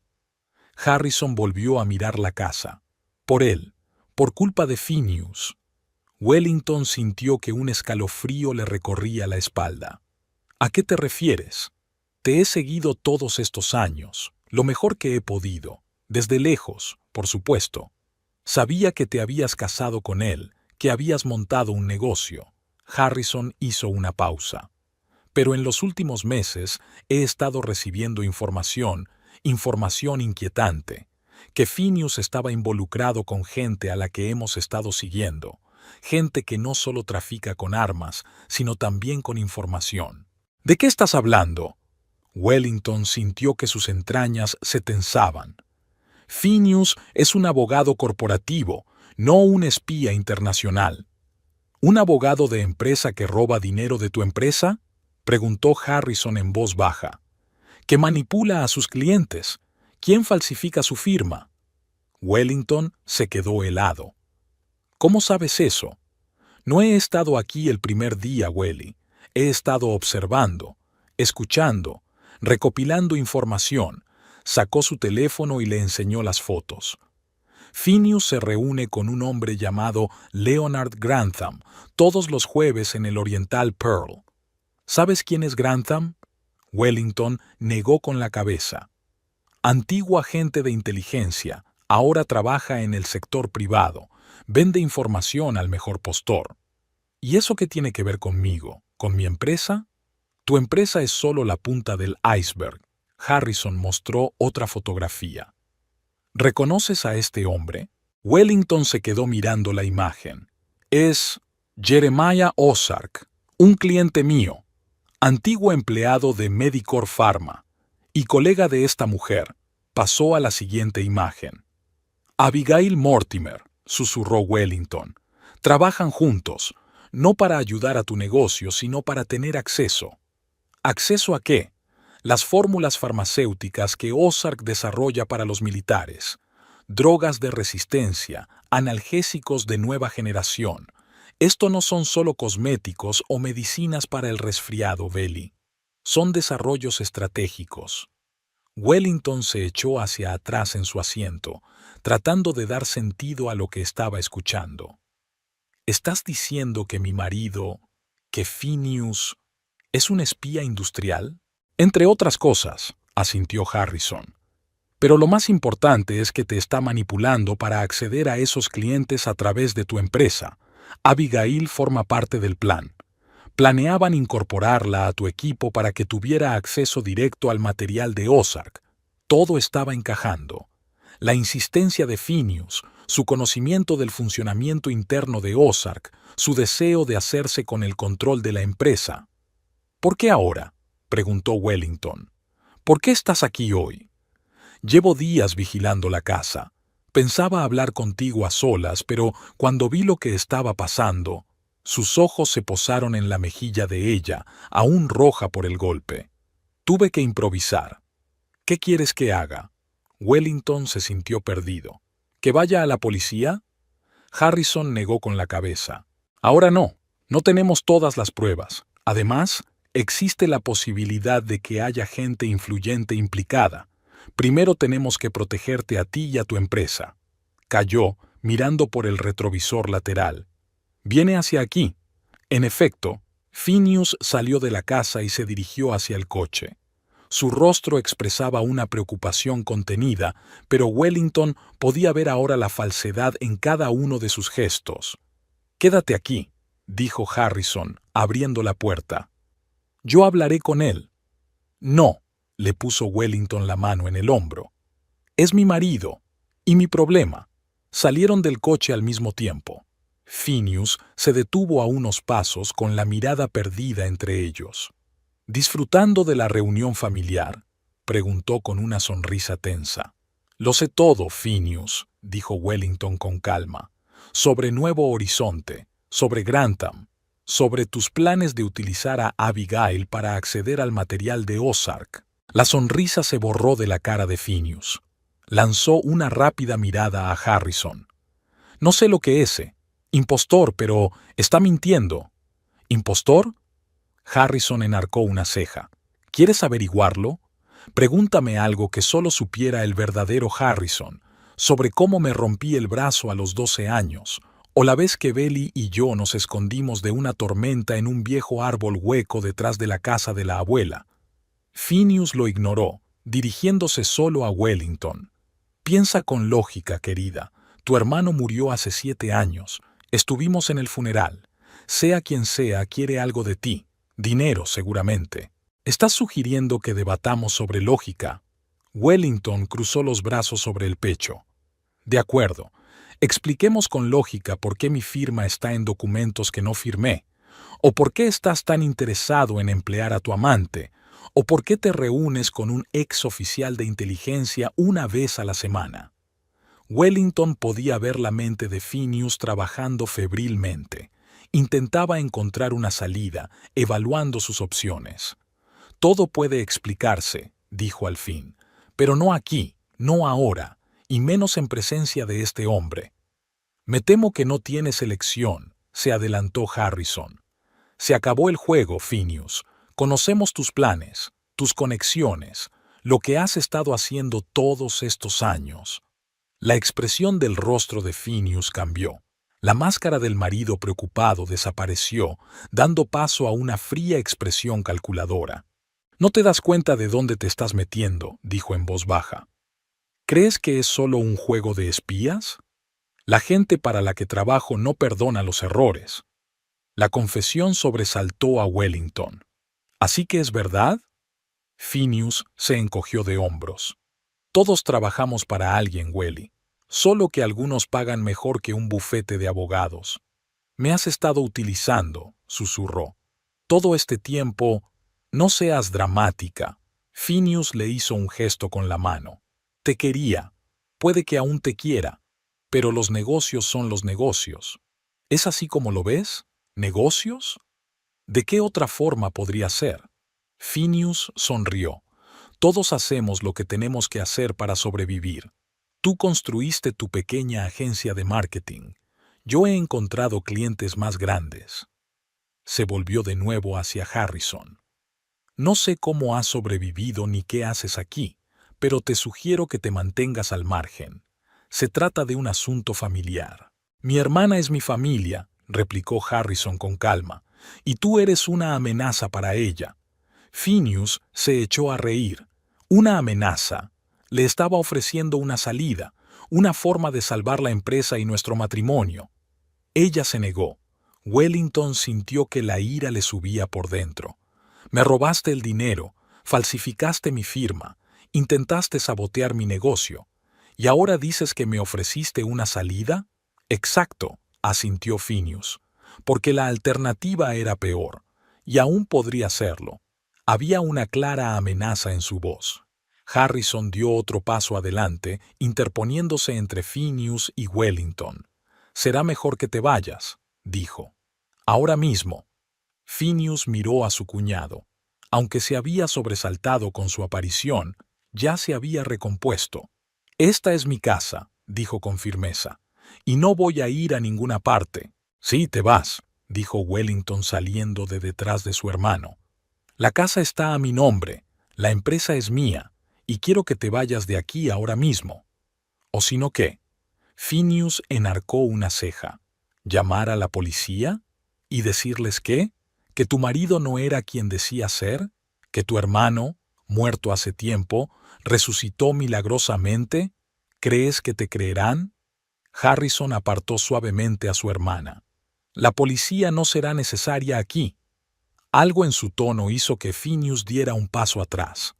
Harrison volvió a mirar la casa. Por él, por culpa de Phineas. Wellington sintió que un escalofrío le recorría la espalda. ¿A qué te refieres? Te he seguido todos estos años, lo mejor que he podido, desde lejos, por supuesto. Sabía que te habías casado con él, que habías montado un negocio. Harrison hizo una pausa. Pero en los últimos meses he estado recibiendo información inquietante, que Phineas estaba involucrado con gente a la que hemos estado siguiendo, gente que no solo trafica con armas, sino también con información. ¿De qué estás hablando? Wellington sintió que sus entrañas se tensaban. Phineas es un abogado corporativo, no un espía internacional. ¿Un abogado de empresa que roba dinero de tu empresa? Preguntó Harrison en voz baja. ¿Que manipula a sus clientes? ¿Quién falsifica su firma? Wellington se quedó helado. ¿Cómo sabes eso? No he estado aquí el primer día, Welly. He estado observando, escuchando, recopilando información. Sacó su teléfono y le enseñó las fotos. Phineas se reúne con un hombre llamado Leonard Grantham todos los jueves en el Oriental Pearl. ¿Sabes quién es Grantham? Wellington negó con la cabeza. Antiguo agente de inteligencia, ahora trabaja en el sector privado, vende información al mejor postor. ¿Y eso qué tiene que ver conmigo? ¿Con mi empresa? Tu empresa es solo la punta del iceberg. Harrison mostró otra fotografía. ¿Reconoces a este hombre? Wellington se quedó mirando la imagen. Es Jeremiah Ozark, un cliente mío, antiguo empleado de Medicor Pharma y colega de esta mujer. Pasó a la siguiente imagen. Abigail Mortimer, susurró Wellington. Trabajan juntos, no para ayudar a tu negocio, sino para tener acceso. ¿Acceso a qué? Las fórmulas farmacéuticas que Ozark desarrolla para los militares. Drogas de resistencia, analgésicos de nueva generación. Esto no son solo cosméticos o medicinas para el resfriado, Belly. Son desarrollos estratégicos. Wellington se echó hacia atrás en su asiento, tratando de dar sentido a lo que estaba escuchando. ¿Estás diciendo que mi marido, que Phineas, es un espía industrial? Entre otras cosas, asintió Harrison. Pero lo más importante es que te está manipulando para acceder a esos clientes a través de tu empresa. Abigail forma parte del plan. Planeaban incorporarla a tu equipo para que tuviera acceso directo al material de Ozark. Todo estaba encajando. La insistencia de Phineas, su conocimiento del funcionamiento interno de Ozark, su deseo de hacerse con el control de la empresa. ¿Por qué ahora?, preguntó Wellington. ¿Por qué estás aquí hoy? Llevo días vigilando la casa. Pensaba hablar contigo a solas, pero cuando vi lo que estaba pasando, sus ojos se posaron en la mejilla de ella, aún roja por el golpe. Tuve que improvisar. ¿Qué quieres que haga? Wellington se sintió perdido. ¿Que vaya a la policía? Harrison negó con la cabeza. Ahora no, no tenemos todas las pruebas. Además, existe la posibilidad de que haya gente influyente implicada. Primero tenemos que protegerte a ti y a tu empresa. Calló, mirando por el retrovisor lateral. Viene hacia aquí. En efecto, Phineas salió de la casa y se dirigió hacia el coche. Su rostro expresaba una preocupación contenida, pero Wellington podía ver ahora la falsedad en cada uno de sus gestos. «Quédate aquí», dijo Harrison, abriendo la puerta. «Yo hablaré con él». No, le puso Wellington la mano en el hombro. Es mi marido. Y mi problema. Salieron del coche al mismo tiempo. Phineas se detuvo a unos pasos con la mirada perdida entre ellos. ¿Disfrutando de la reunión familiar?, preguntó con una sonrisa tensa. Lo sé todo, Phineas, dijo Wellington con calma. Sobre Nuevo Horizonte, sobre Grantham, sobre tus planes de utilizar a Abigail para acceder al material de Ozark. La sonrisa se borró de la cara de Phineas. Lanzó una rápida mirada a Harrison. No sé lo que es. Impostor, pero está mintiendo. ¿Impostor? Harrison enarcó una ceja. ¿Quieres averiguarlo? Pregúntame algo que solo supiera el verdadero Harrison, sobre cómo me rompí el brazo a los 12 años, o la vez que Belly y yo nos escondimos de una tormenta en un viejo árbol hueco detrás de la casa de la abuela. Phineas lo ignoró, dirigiéndose solo a Wellington. Piensa con lógica, querida. Tu hermano murió hace 7 años. Estuvimos en el funeral. Sea quien sea, quiere algo de ti. Dinero, seguramente. ¿Estás sugiriendo que debatamos sobre lógica? Wellington cruzó los brazos sobre el pecho. De acuerdo. Expliquemos con lógica por qué mi firma está en documentos que no firmé, o por qué estás tan interesado en emplear a tu amante, o por qué te reúnes con un ex oficial de inteligencia una vez a la semana. Wellington podía ver la mente de Phineas trabajando febrilmente. Intentaba encontrar una salida, evaluando sus opciones. Todo puede explicarse, dijo al fin, pero no aquí, no ahora, y menos en presencia de este hombre. Me temo que no tienes elección, se adelantó Harrison. Se acabó el juego, Phineas. Conocemos tus planes, tus conexiones, lo que has estado haciendo todos estos años. La expresión del rostro de Phineas cambió. La máscara del marido preocupado desapareció, dando paso a una fría expresión calculadora. «No te das cuenta de dónde te estás metiendo», dijo en voz baja. «¿Crees que es solo un juego de espías? La gente para la que trabajo no perdona los errores». La confesión sobresaltó a Wellington. «¿Así que es verdad?» Phineas se encogió de hombros. «Todos trabajamos para alguien, Welly. Solo que algunos pagan mejor que un bufete de abogados. Me has estado utilizando», susurró. «Todo este tiempo...» «No seas dramática». Phineas le hizo un gesto con la mano. «Te quería. Puede que aún te quiera. Pero los negocios son los negocios. ¿Es así como lo ves? ¿Negocios? ¿De qué otra forma podría ser?» Phineas sonrió. «Todos hacemos lo que tenemos que hacer para sobrevivir. Tú construiste tu pequeña agencia de marketing. Yo he encontrado clientes más grandes». Se volvió de nuevo hacia Harrison. «No sé cómo has sobrevivido ni qué haces aquí, pero te sugiero que te mantengas al margen. Se trata de un asunto familiar». «Mi hermana es mi familia», replicó Harrison con calma, «y tú eres una amenaza para ella». Phineas se echó a reír. «¿Una amenaza?» Le estaba ofreciendo una salida, una forma de salvar la empresa y nuestro matrimonio. Ella se negó. Wellington sintió que la ira le subía por dentro. «Me robaste el dinero, falsificaste mi firma, intentaste sabotear mi negocio. ¿Y ahora dices que me ofreciste una salida?» «Exacto», asintió Phineas, «porque la alternativa era peor, y aún podría serlo». Había una clara amenaza en su voz. Harrison dio otro paso adelante, interponiéndose entre Phineas y Wellington. «Será mejor que te vayas», dijo. «Ahora mismo». Phineas miró a su cuñado. Aunque se había sobresaltado con su aparición, ya se había recompuesto. «Esta es mi casa», dijo con firmeza, «y no voy a ir a ninguna parte». «Sí, te vas», dijo Wellington saliendo de detrás de su hermano. «La casa está a mi nombre, la empresa es mía, y quiero que te vayas de aquí ahora mismo». «¿O si no qué?» Phineas enarcó una ceja. «¿Llamar a la policía? ¿Y decirles qué? ¿Que tu marido no era quien decía ser? ¿Que tu hermano, muerto hace tiempo, resucitó milagrosamente? ¿Crees que te creerán?» Harrison apartó suavemente a su hermana. «La policía no será necesaria aquí». Algo en su tono hizo que Phineas diera un paso atrás.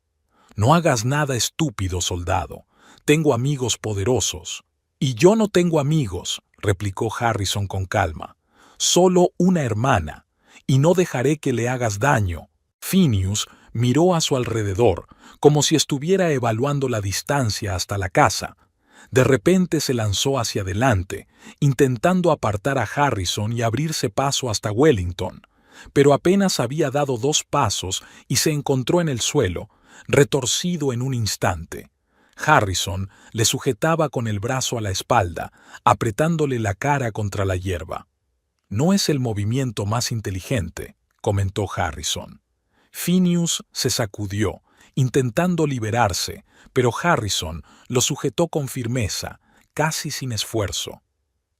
No hagas nada estúpido, soldado. Tengo amigos poderosos. Y yo no tengo amigos, replicó Harrison con calma. Solo una hermana, y no dejaré que le hagas daño. Phineas miró a su alrededor, como si estuviera evaluando la distancia hasta la casa. De repente se lanzó hacia adelante, intentando apartar a Harrison y abrirse paso hasta Wellington, pero apenas había dado 2 pasos y se encontró en el suelo, retorcido en un instante. Harrison le sujetaba con el brazo a la espalda, apretándole la cara contra la hierba. No es el movimiento más inteligente, comentó Harrison. Phineas se sacudió, intentando liberarse, pero Harrison lo sujetó con firmeza, casi sin esfuerzo.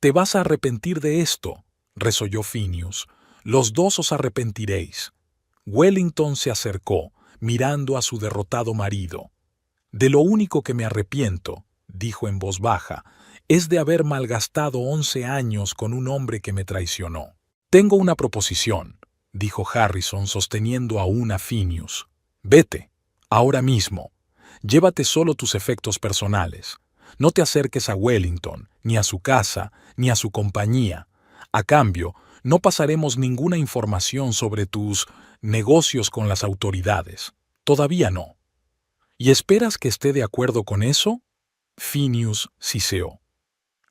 «Te vas a arrepentir de esto», resolló Phineas. «Los 2 os arrepentiréis». Wellington se acercó, mirando a su derrotado marido. «De lo único que me arrepiento», dijo en voz baja, «es de haber malgastado 11 años con un hombre que me traicionó». «Tengo una proposición», dijo Harrison sosteniendo aún a Phineas. «Vete, ahora mismo. Llévate solo tus efectos personales. No te acerques a Wellington, ni a su casa, ni a su compañía. A cambio, no pasaremos ninguna información sobre tus negocios con las autoridades. Todavía no». «¿Y esperas que esté de acuerdo con eso?», Phineas siseó.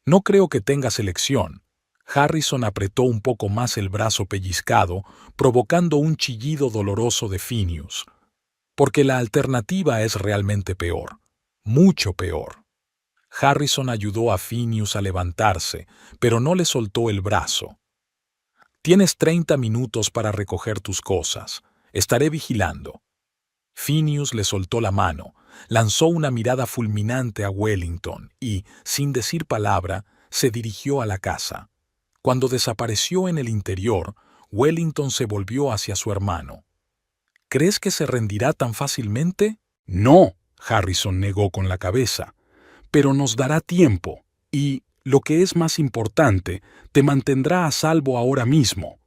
«No creo que tengas elección». Harrison apretó un poco más el brazo pellizcado, provocando un chillido doloroso de Phineas. «Porque la alternativa es realmente peor. Mucho peor». Harrison ayudó a Phineas a levantarse, pero no le soltó el brazo. «Tienes 30 minutos para recoger tus cosas. Estaré vigilando». Phineas le soltó la mano, lanzó una mirada fulminante a Wellington y, sin decir palabra, se dirigió a la casa. Cuando desapareció en el interior, Wellington se volvió hacia su hermano. «¿Crees que se rendirá tan fácilmente?» «No», Harrison negó con la cabeza. «Pero nos dará tiempo y, lo que es más importante, te mantendrá a salvo ahora mismo».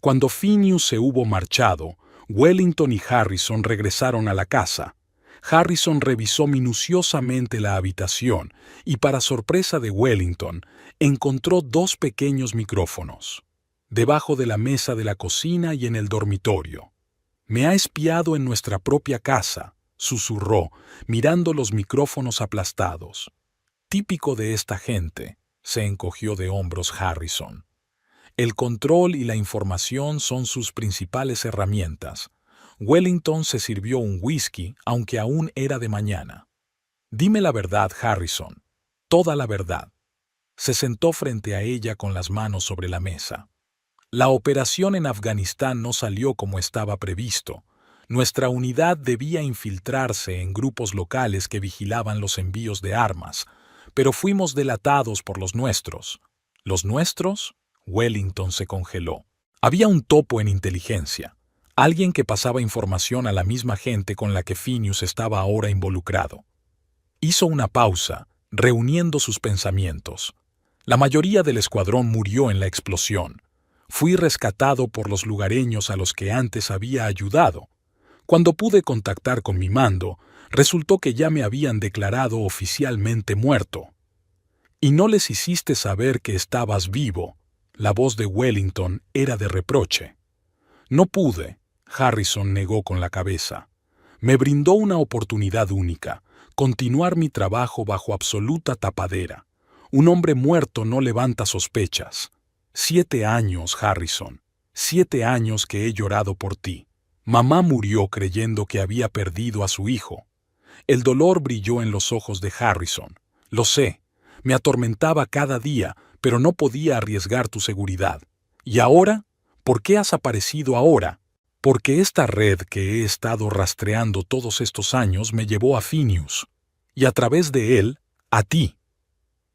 Cuando Phineas se hubo marchado, Wellington y Harrison regresaron a la casa. Harrison revisó minuciosamente la habitación y, para sorpresa de Wellington, encontró 2 pequeños micrófonos, debajo de la mesa de la cocina y en el dormitorio. «Me ha espiado en nuestra propia casa», susurró, mirando los micrófonos aplastados. «Típico de esta gente», se encogió de hombros Harrison. «El control y la información son sus principales herramientas». Wellington se sirvió un whisky, aunque aún era de mañana. «Dime la verdad, Harrison. Toda la verdad». Se sentó frente a ella con las manos sobre la mesa. «La operación en Afganistán no salió como estaba previsto. Nuestra unidad debía infiltrarse en grupos locales que vigilaban los envíos de armas, pero fuimos delatados por los nuestros». «¿Los nuestros?», Wellington se congeló. Había un topo en inteligencia, alguien que pasaba información a la misma gente con la que Phineas estaba ahora involucrado. Hizo una pausa, reuniendo sus pensamientos. «La mayoría del escuadrón murió en la explosión. Fui rescatado por los lugareños a los que antes había ayudado. Cuando pude contactar con mi mando, resultó que ya me habían declarado oficialmente muerto». «¿Y no les hiciste saber que estabas vivo?». La voz de Wellington era de reproche. «No pude», Harrison negó con la cabeza. «Me brindó una oportunidad única, continuar mi trabajo bajo absoluta tapadera. Un hombre muerto no levanta sospechas. 7 años, Harrison. 7 años que he llorado por ti. Mamá murió creyendo que había perdido a su hijo». El dolor brilló en los ojos de Harrison. «Lo sé. Me atormentaba cada día, pero no podía arriesgar tu seguridad. ¿Y ahora? ¿Por qué has aparecido ahora?». «Porque esta red que he estado rastreando todos estos años me llevó a Phineas. Y a través de él, a ti».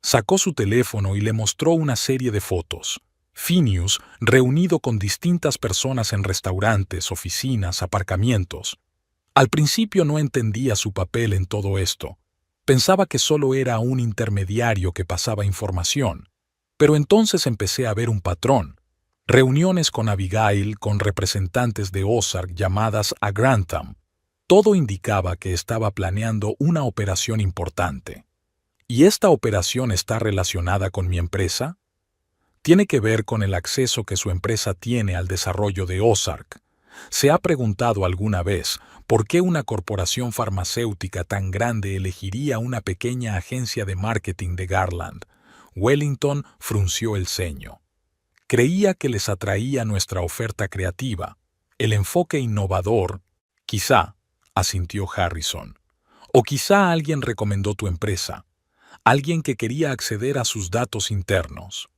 Sacó su teléfono y le mostró una serie de fotos. Phineas reunido con distintas personas en restaurantes, oficinas, aparcamientos. Al principio no entendía su papel en todo esto. Pensaba que solo era un intermediario que pasaba información. Pero entonces empecé a ver un patrón. Reuniones con Abigail, con representantes de Ozark llamadas a Grantham. Todo indicaba que estaba planeando una operación importante. ¿Y esta operación está relacionada con mi empresa? Tiene que ver con el acceso que su empresa tiene al desarrollo de Ozark. ¿Se ha preguntado alguna vez por qué una corporación farmacéutica tan grande elegiría una pequeña agencia de marketing de Garland? Wellington frunció el ceño. Creía que les atraía nuestra oferta creativa, el enfoque innovador. Quizá, asintió Harrison. O quizá alguien recomendó tu empresa, alguien que quería acceder a sus datos internos.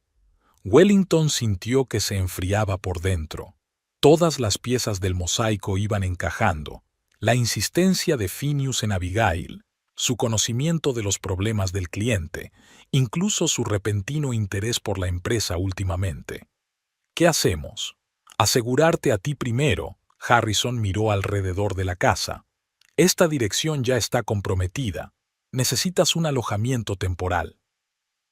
Wellington sintió que se enfriaba por dentro. Todas las piezas del mosaico iban encajando. La insistencia de Phineas en Abigail, su conocimiento de los problemas del cliente, incluso su repentino interés por la empresa últimamente. ¿Qué hacemos? Asegurarte a ti primero. Harrison miró alrededor de la casa. Esta dirección ya está comprometida. Necesitas un alojamiento temporal.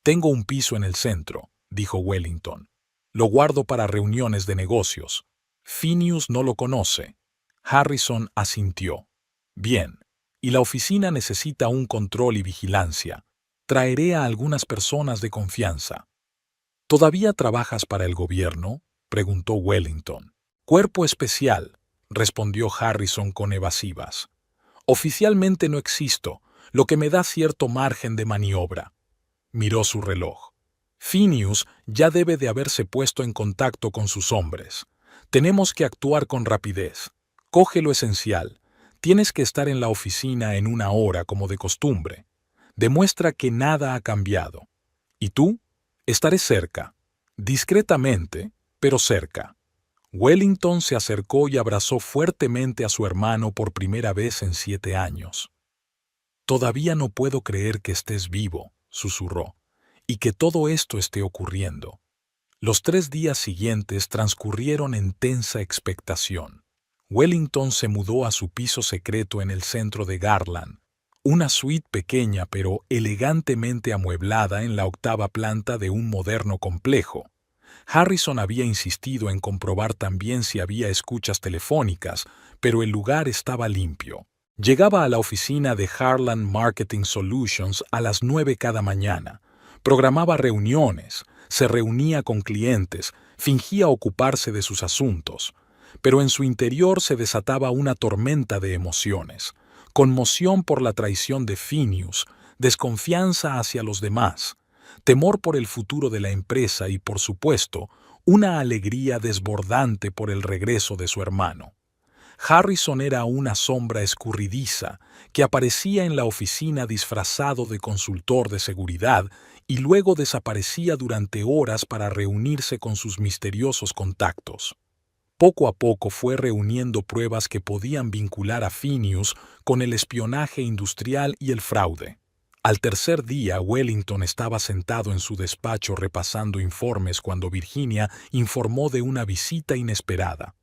Tengo un piso en el centro, dijo Wellington. Lo guardo para reuniones de negocios. Phineas no lo conoce. Harrison asintió. Bien. Y la oficina necesita un control y vigilancia. Traeré a algunas personas de confianza. ¿Todavía trabajas para el gobierno?, preguntó Wellington. Cuerpo especial, respondió Harrison con evasivas. Oficialmente no existo, lo que me da cierto margen de maniobra. Miró su reloj. Phineas ya debe de haberse puesto en contacto con sus hombres. Tenemos que actuar con rapidez. Coge lo esencial. Tienes que estar en la oficina en 1 hora como de costumbre. Demuestra que nada ha cambiado. ¿Y tú? Estaré cerca. Discretamente, pero cerca. Wellington se acercó y abrazó fuertemente a su hermano por primera vez en 7 años. Todavía no puedo creer que estés vivo, susurró, y que todo esto esté ocurriendo. Los 3 días siguientes transcurrieron en tensa expectación. Wellington se mudó a su piso secreto en el centro de Garland, una suite pequeña pero elegantemente amueblada en la 8ª planta de un moderno complejo. Harrison había insistido en comprobar también si había escuchas telefónicas, pero el lugar estaba limpio. Llegaba a la oficina de Harland Marketing Solutions a las 9 cada mañana. Programaba reuniones, se reunía con clientes, fingía ocuparse de sus asuntos. Pero en su interior se desataba una tormenta de emociones. Conmoción por la traición de Phineas, desconfianza hacia los demás, temor por el futuro de la empresa y, por supuesto, una alegría desbordante por el regreso de su hermano. Harrison era una sombra escurridiza que aparecía en la oficina disfrazado de consultor de seguridad y luego desaparecía durante horas para reunirse con sus misteriosos contactos. Poco a poco fue reuniendo pruebas que podían vincular a Phineas con el espionaje industrial y el fraude. Al tercer día, Wellington estaba sentado en su despacho repasando informes cuando Virginia informó de una visita inesperada.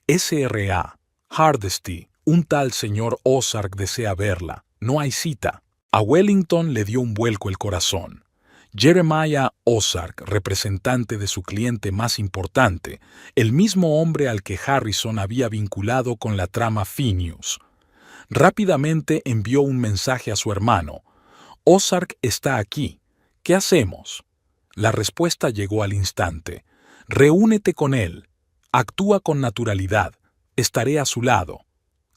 S.R.A. Hardesty, un tal señor Ozark desea verla. No hay cita. A Wellington le dio un vuelco el corazón. Jeremiah Ozark, representante de su cliente más importante, el mismo hombre al que Harrison había vinculado con la trama Phineas. Rápidamente envió un mensaje a su hermano. Ozark está aquí. ¿Qué hacemos? La respuesta llegó al instante. Reúnete con él. Actúa con naturalidad. Estaré a su lado.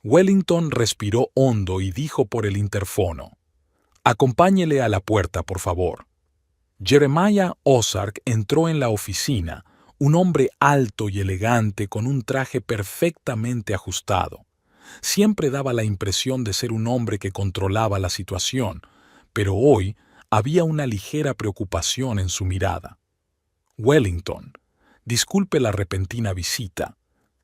Wellington respiró hondo y dijo por el interfono. Acompáñele a la puerta, por favor. Jeremiah Ozark entró en la oficina, un hombre alto y elegante con un traje perfectamente ajustado. Siempre daba la impresión de ser un hombre que controlaba la situación, pero hoy había una ligera preocupación en su mirada. Wellington, disculpe la repentina visita.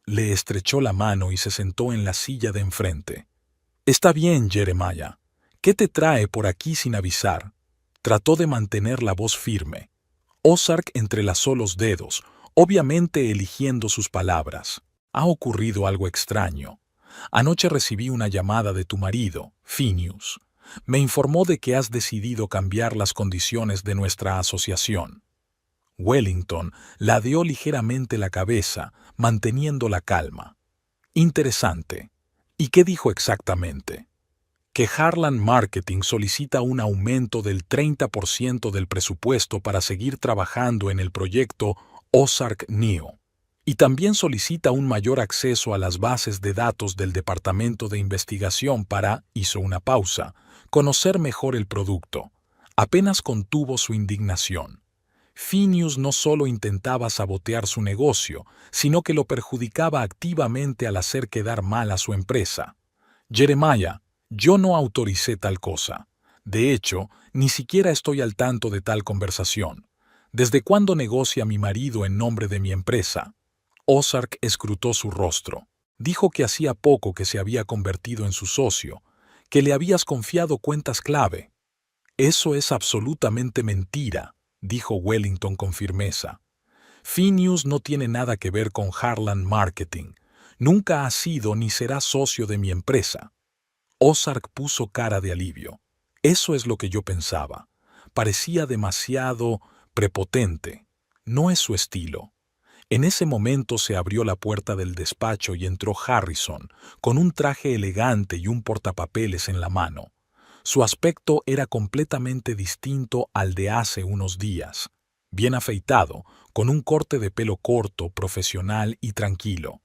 Le estrechó la mano y se sentó en la silla de enfrente. Está bien, Jeremiah. ¿Qué te trae por aquí sin avisar? Trató de mantener la voz firme. Ozark entrelazó los dedos, obviamente eligiendo sus palabras. Ha ocurrido algo extraño. Anoche recibí una llamada de tu marido, Phineas. Me informó de que has decidido cambiar las condiciones de nuestra asociación. Wellington ladeó ligeramente la cabeza, manteniendo la calma. Interesante. ¿Y qué dijo exactamente? Que Heartland Marketing solicita un aumento del 30% del presupuesto para seguir trabajando en el proyecto Ozark Neo. Y también solicita un mayor acceso a las bases de datos del Departamento de Investigación para, hizo una pausa, conocer mejor el producto. Apenas contuvo su indignación. Phineas no solo intentaba sabotear su negocio, sino que lo perjudicaba activamente al hacer quedar mal a su empresa. Jeremiah, yo no autoricé tal cosa. De hecho, ni siquiera estoy al tanto de tal conversación. ¿Desde cuándo negocia mi marido en nombre de mi empresa? Ozark escrutó su rostro. Dijo que hacía poco que se había convertido en su socio, que le habías confiado cuentas clave. Eso es absolutamente mentira, dijo Wellington con firmeza. Phineas no tiene nada que ver con Heartland Marketing. Nunca ha sido ni será socio de mi empresa. Ozark puso cara de alivio. Eso es lo que yo pensaba. Parecía demasiado prepotente. No es su estilo. En ese momento se abrió la puerta del despacho y entró Harrison, con un traje elegante y un portapapeles en la mano. Su aspecto era completamente distinto al de hace unos días. Bien afeitado, con un corte de pelo corto, profesional y tranquilo.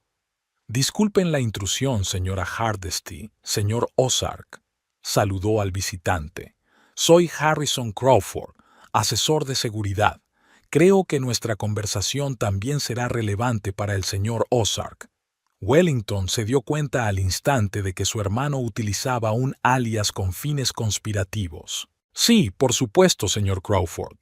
Disculpen la intrusión, señora Hardesty, señor Ozark, saludó al visitante. Soy Harrison Crawford, asesor de seguridad. Creo que nuestra conversación también será relevante para el señor Ozark. Wellington se dio cuenta al instante de que su hermano utilizaba un alias con fines conspirativos. Sí, por supuesto, señor Crawford.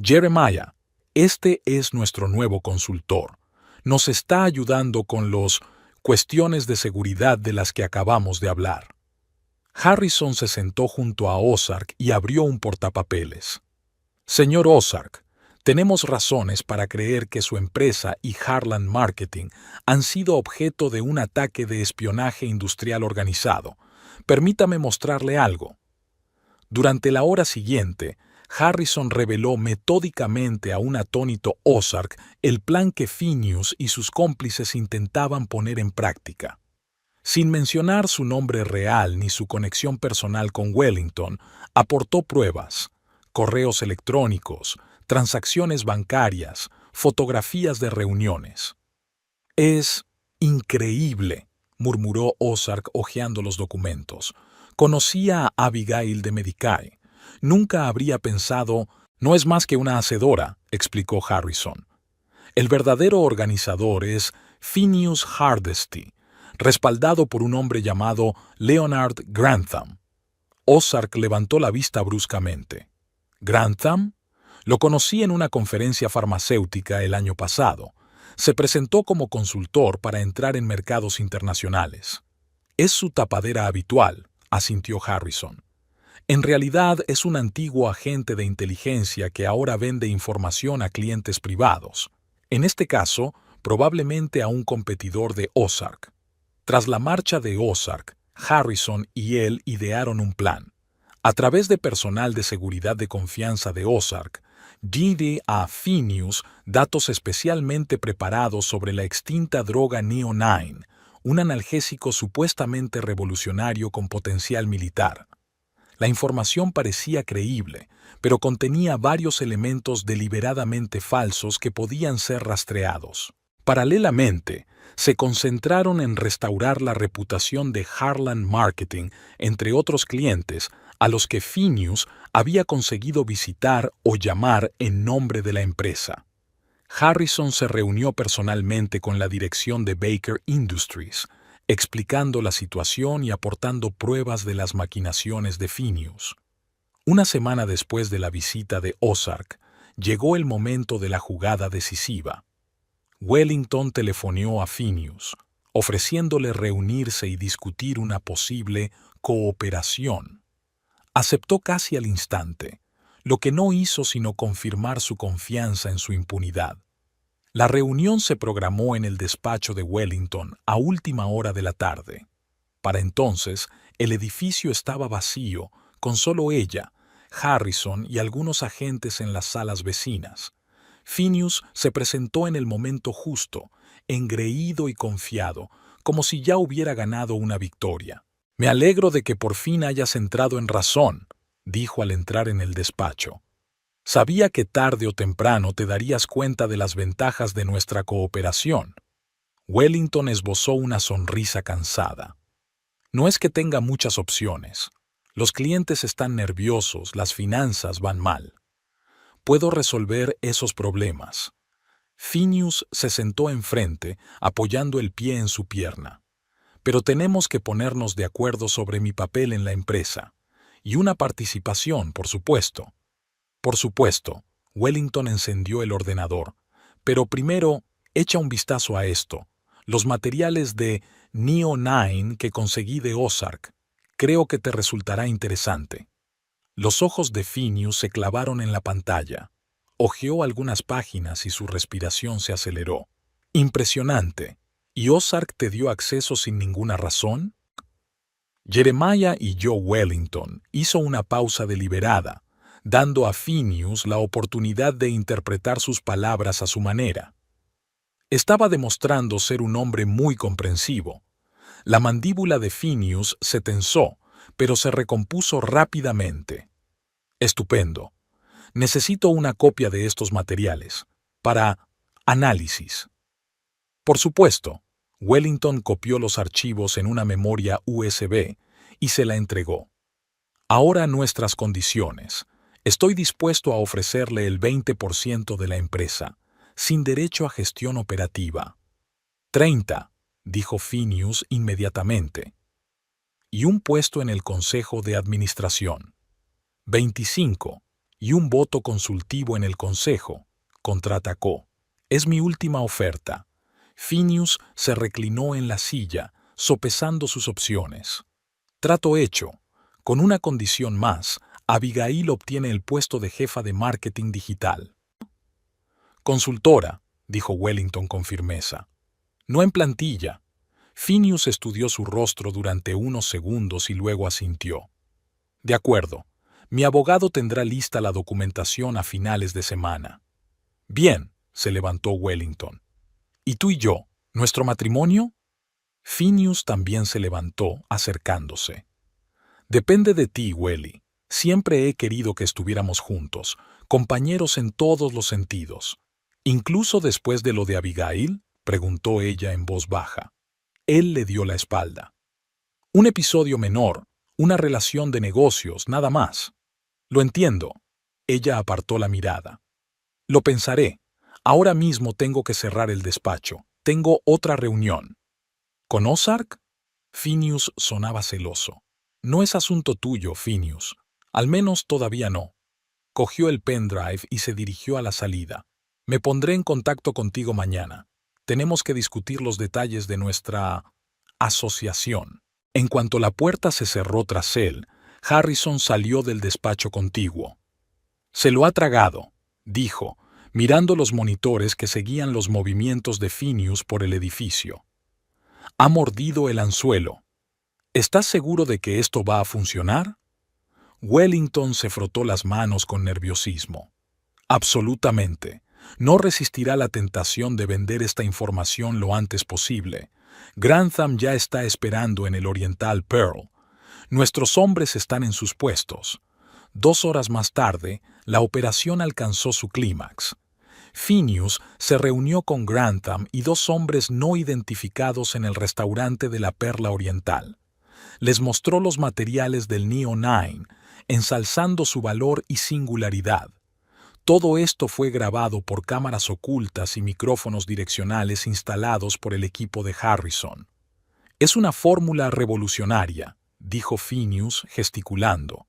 Jeremiah, este es nuestro nuevo consultor. Nos está ayudando con las cuestiones de seguridad de las que acabamos de hablar. Harrison se sentó junto a Ozark y abrió un portapapeles. Señor Ozark, tenemos razones para creer que su empresa y Heartland Marketing han sido objeto de un ataque de espionaje industrial organizado. Permítame mostrarle algo. Durante la hora siguiente, Harrison reveló metódicamente a un atónito Ozark el plan que Phineas y sus cómplices intentaban poner en práctica. Sin mencionar su nombre real ni su conexión personal con Wellington, aportó pruebas, correos electrónicos, transacciones bancarias, fotografías de reuniones. Es increíble, murmuró Ozark hojeando los documentos. Conocía a Abigail de Medicae. Nunca habría pensado, no es más que una hacedora, explicó Harrison. El verdadero organizador es Phineas Hardesty, respaldado por un hombre llamado Leonard Grantham. Ozark levantó la vista bruscamente. ¿Grantham? Lo conocí en una conferencia farmacéutica el año pasado. Se presentó como consultor para entrar en mercados internacionales. Es su tapadera habitual, asintió Harrison. En realidad es un antiguo agente de inteligencia que ahora vende información a clientes privados. En este caso, probablemente a un competidor de Ozark. Tras la marcha de Ozark, Harrison y él idearon un plan. A través de personal de seguridad de confianza de Ozark, di a Phineas datos especialmente preparados sobre la extinta droga Neo9, un analgésico supuestamente revolucionario con potencial militar. La información parecía creíble, pero contenía varios elementos deliberadamente falsos que podían ser rastreados. Paralelamente, se concentraron en restaurar la reputación de Heartland Marketing entre otros clientes a los que Phineas había conseguido visitar o llamar en nombre de la empresa. Harrison se reunió personalmente con la dirección de Baker Industries, explicando la situación y aportando pruebas de las maquinaciones de Phineas. Una semana después de la visita de Ozark, llegó el momento de la jugada decisiva. Wellington telefoneó a Phineas, ofreciéndole reunirse y discutir una posible cooperación. Aceptó casi al instante, lo que no hizo sino confirmar su confianza en su impunidad. La reunión se programó en el despacho de Wellington a última hora de la tarde. Para entonces, el edificio estaba vacío, con solo ella, Harrison y algunos agentes en las salas vecinas. Phineas se presentó en el momento justo, engreído y confiado, como si ya hubiera ganado una victoria. «Me alegro de que por fin hayas entrado en razón», dijo al entrar en el despacho. «Sabía que tarde o temprano te darías cuenta de las ventajas de nuestra cooperación». Wellington esbozó una sonrisa cansada. «No es que tenga muchas opciones. Los clientes están nerviosos, las finanzas van mal. Puedo resolver esos problemas». Phineas se sentó enfrente, apoyando el pie en su pierna. «Pero tenemos que ponernos de acuerdo sobre mi papel en la empresa. Y una participación, por supuesto». «Por supuesto». Wellington encendió el ordenador. «Pero primero, echa un vistazo a esto. Los materiales de Neo 9 que conseguí de Ozark. Creo que te resultará interesante». Los ojos de Phineas se clavaron en la pantalla. Hojeó algunas páginas y su respiración se aceleró. «Impresionante. ¿Y Ozark te dio acceso sin ninguna razón?» Jeremiah y Joe Wellington hizo una pausa deliberada, dando a Phineas la oportunidad de interpretar sus palabras a su manera. Estaba demostrando ser un hombre muy comprensivo. La mandíbula de Phineas se tensó, pero se recompuso rápidamente. «Estupendo. Necesito una copia de estos materiales. Para análisis». «Por supuesto». Wellington copió los archivos en una memoria USB y se la entregó. «Ahora nuestras condiciones. Estoy dispuesto a ofrecerle el 20% de la empresa, sin derecho a gestión operativa». «30», dijo Phineas inmediatamente. «Y un puesto en el consejo de administración». «25, y un voto consultivo en el consejo», contraatacó. «Es mi última oferta». Phineas se reclinó en la silla, sopesando sus opciones. «Trato hecho. Con una condición más, Abigail obtiene el puesto de jefa de marketing digital». «Consultora», dijo Wellington con firmeza. «No en plantilla». Phineas estudió su rostro durante unos segundos y luego asintió. «De acuerdo. Mi abogado tendrá lista la documentación a finales de semana». «Bien», se levantó Wellington. «¿Y tú y yo, nuestro matrimonio?» Phineas también se levantó, acercándose. «Depende de ti, Welly. Siempre he querido que estuviéramos juntos, compañeros en todos los sentidos». «¿Incluso después de lo de Abigail?», preguntó ella en voz baja. Él le dio la espalda. «Un episodio menor, una relación de negocios, nada más». «Lo entiendo». Ella apartó la mirada. «Lo pensaré. Ahora mismo tengo que cerrar el despacho. Tengo otra reunión». «¿Con Ozark?» Phineas sonaba celoso. «No es asunto tuyo, Phineas. Al menos todavía no». Cogió el pendrive y se dirigió a la salida. «Me pondré en contacto contigo mañana. Tenemos que discutir los detalles de nuestra asociación». En cuanto la puerta se cerró tras él, Harrison salió del despacho contiguo. «Se lo ha tragado», dijo, mirando los monitores que seguían los movimientos de Phineas por el edificio. «Ha mordido el anzuelo. ¿Estás seguro de que esto va a funcionar?» Wellington se frotó las manos con nerviosismo. «Absolutamente. No resistirá la tentación de vender esta información lo antes posible. Grantham ya está esperando en el Oriental Pearl. Nuestros hombres están en sus puestos». 2 horas más tarde, la operación alcanzó su clímax. Phineas se reunió con Grantham y 2 hombres no identificados en el restaurante de la Perla Oriental. Les mostró los materiales del Neo 9, ensalzando su valor y singularidad. Todo esto fue grabado por cámaras ocultas y micrófonos direccionales instalados por el equipo de Harrison. «Es una fórmula revolucionaria», dijo Phineas gesticulando.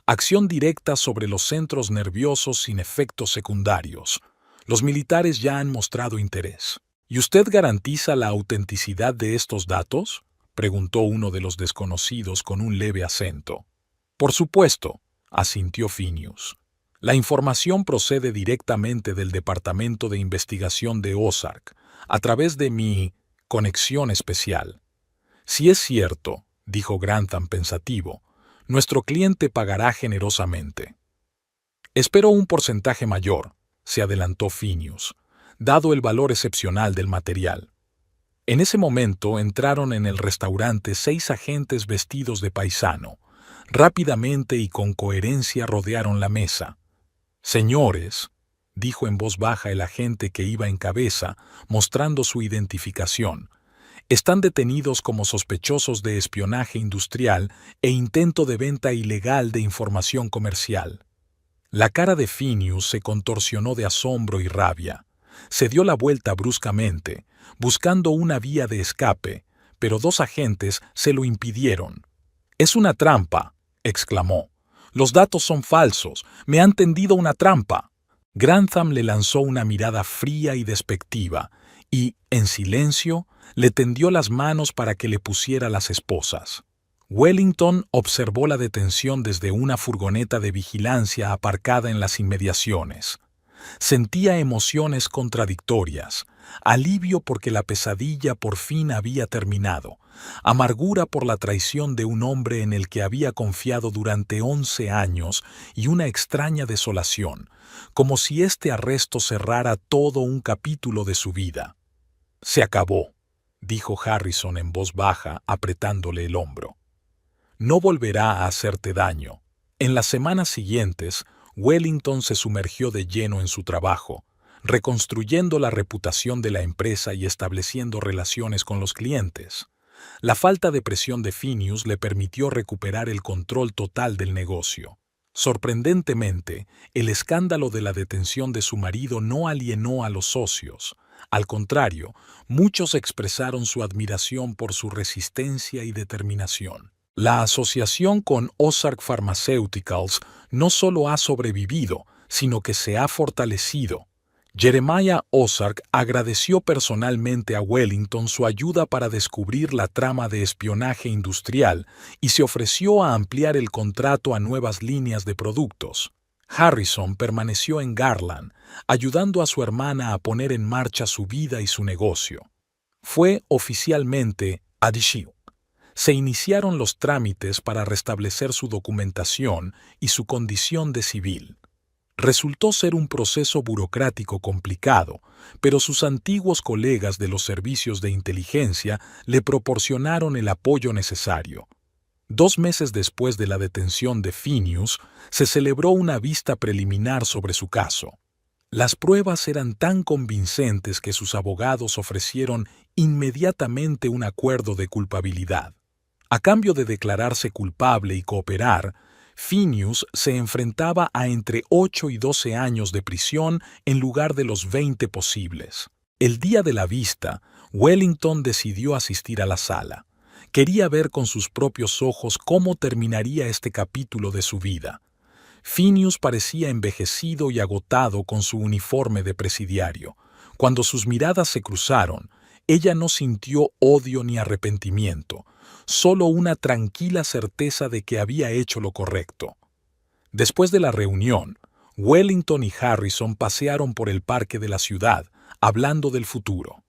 «Acción directa sobre los centros nerviosos sin efectos secundarios. Los militares ya han mostrado interés». «¿Y usted garantiza la autenticidad de estos datos?», preguntó uno de los desconocidos con un leve acento. «Por supuesto», asintió Phineas. «La información procede directamente del Departamento de Investigación de Ozark, a través de mi conexión especial». «Si es cierto», dijo Grantham pensativo, «nuestro cliente pagará generosamente». «Espero un porcentaje mayor», se adelantó Phineas, dado el valor excepcional del material. En ese momento entraron en el restaurante 6 agentes vestidos de paisano. Rápidamente y con coherencia rodearon la mesa. «Señores», dijo en voz baja el agente que iba en cabeza, mostrando su identificación, «están detenidos como sospechosos de espionaje industrial e intento de venta ilegal de información comercial». La cara de Phineas se contorsionó de asombro y rabia. Se dio la vuelta bruscamente, buscando una vía de escape, pero 2 agentes se lo impidieron. «Es una trampa», exclamó. «Los datos son falsos. Me han tendido una trampa». Grantham le lanzó una mirada fría y despectiva y, en silencio, le tendió las manos para que le pusiera las esposas. Wellington observó la detención desde una furgoneta de vigilancia aparcada en las inmediaciones. Sentía emociones contradictorias, alivio porque la pesadilla por fin había terminado, amargura por la traición de un hombre en el que había confiado durante 11 años y una extraña desolación, como si este arresto cerrara todo un capítulo de su vida. «Se acabó», dijo Harrison en voz baja, apretándole el hombro. «No volverá a hacerte daño». En las semanas siguientes, Wellington se sumergió de lleno en su trabajo, reconstruyendo la reputación de la empresa y estableciendo relaciones con los clientes. La falta de presión de Phineas le permitió recuperar el control total del negocio. Sorprendentemente, el escándalo de la detención de su marido no alienó a los socios. Al contrario, muchos expresaron su admiración por su resistencia y determinación. La asociación con Ozark Pharmaceuticals no solo ha sobrevivido, sino que se ha fortalecido. Jeremiah Ozark agradeció personalmente a Wellington su ayuda para descubrir la trama de espionaje industrial y se ofreció a ampliar el contrato a nuevas líneas de productos. Harrison permaneció en Garland, ayudando a su hermana a poner en marcha su vida y su negocio. Fue oficialmente adhesivo. Se iniciaron los trámites para restablecer su documentación y su condición de civil. Resultó ser un proceso burocrático complicado, pero sus antiguos colegas de los servicios de inteligencia le proporcionaron el apoyo necesario. 2 meses después de la detención de Phineas, se celebró una vista preliminar sobre su caso. Las pruebas eran tan convincentes que sus abogados ofrecieron inmediatamente un acuerdo de culpabilidad. A cambio de declararse culpable y cooperar, Phineas se enfrentaba a entre 8 y 12 años de prisión en lugar de los 20 posibles. El día de la vista, Wellington decidió asistir a la sala. Quería ver con sus propios ojos cómo terminaría este capítulo de su vida. Phineas parecía envejecido y agotado con su uniforme de presidiario. Cuando sus miradas se cruzaron, ella no sintió odio ni arrepentimiento, solo una tranquila certeza de que había hecho lo correcto. Después de la reunión, Wellington y Harrison pasearon por el parque de la ciudad, hablando del futuro.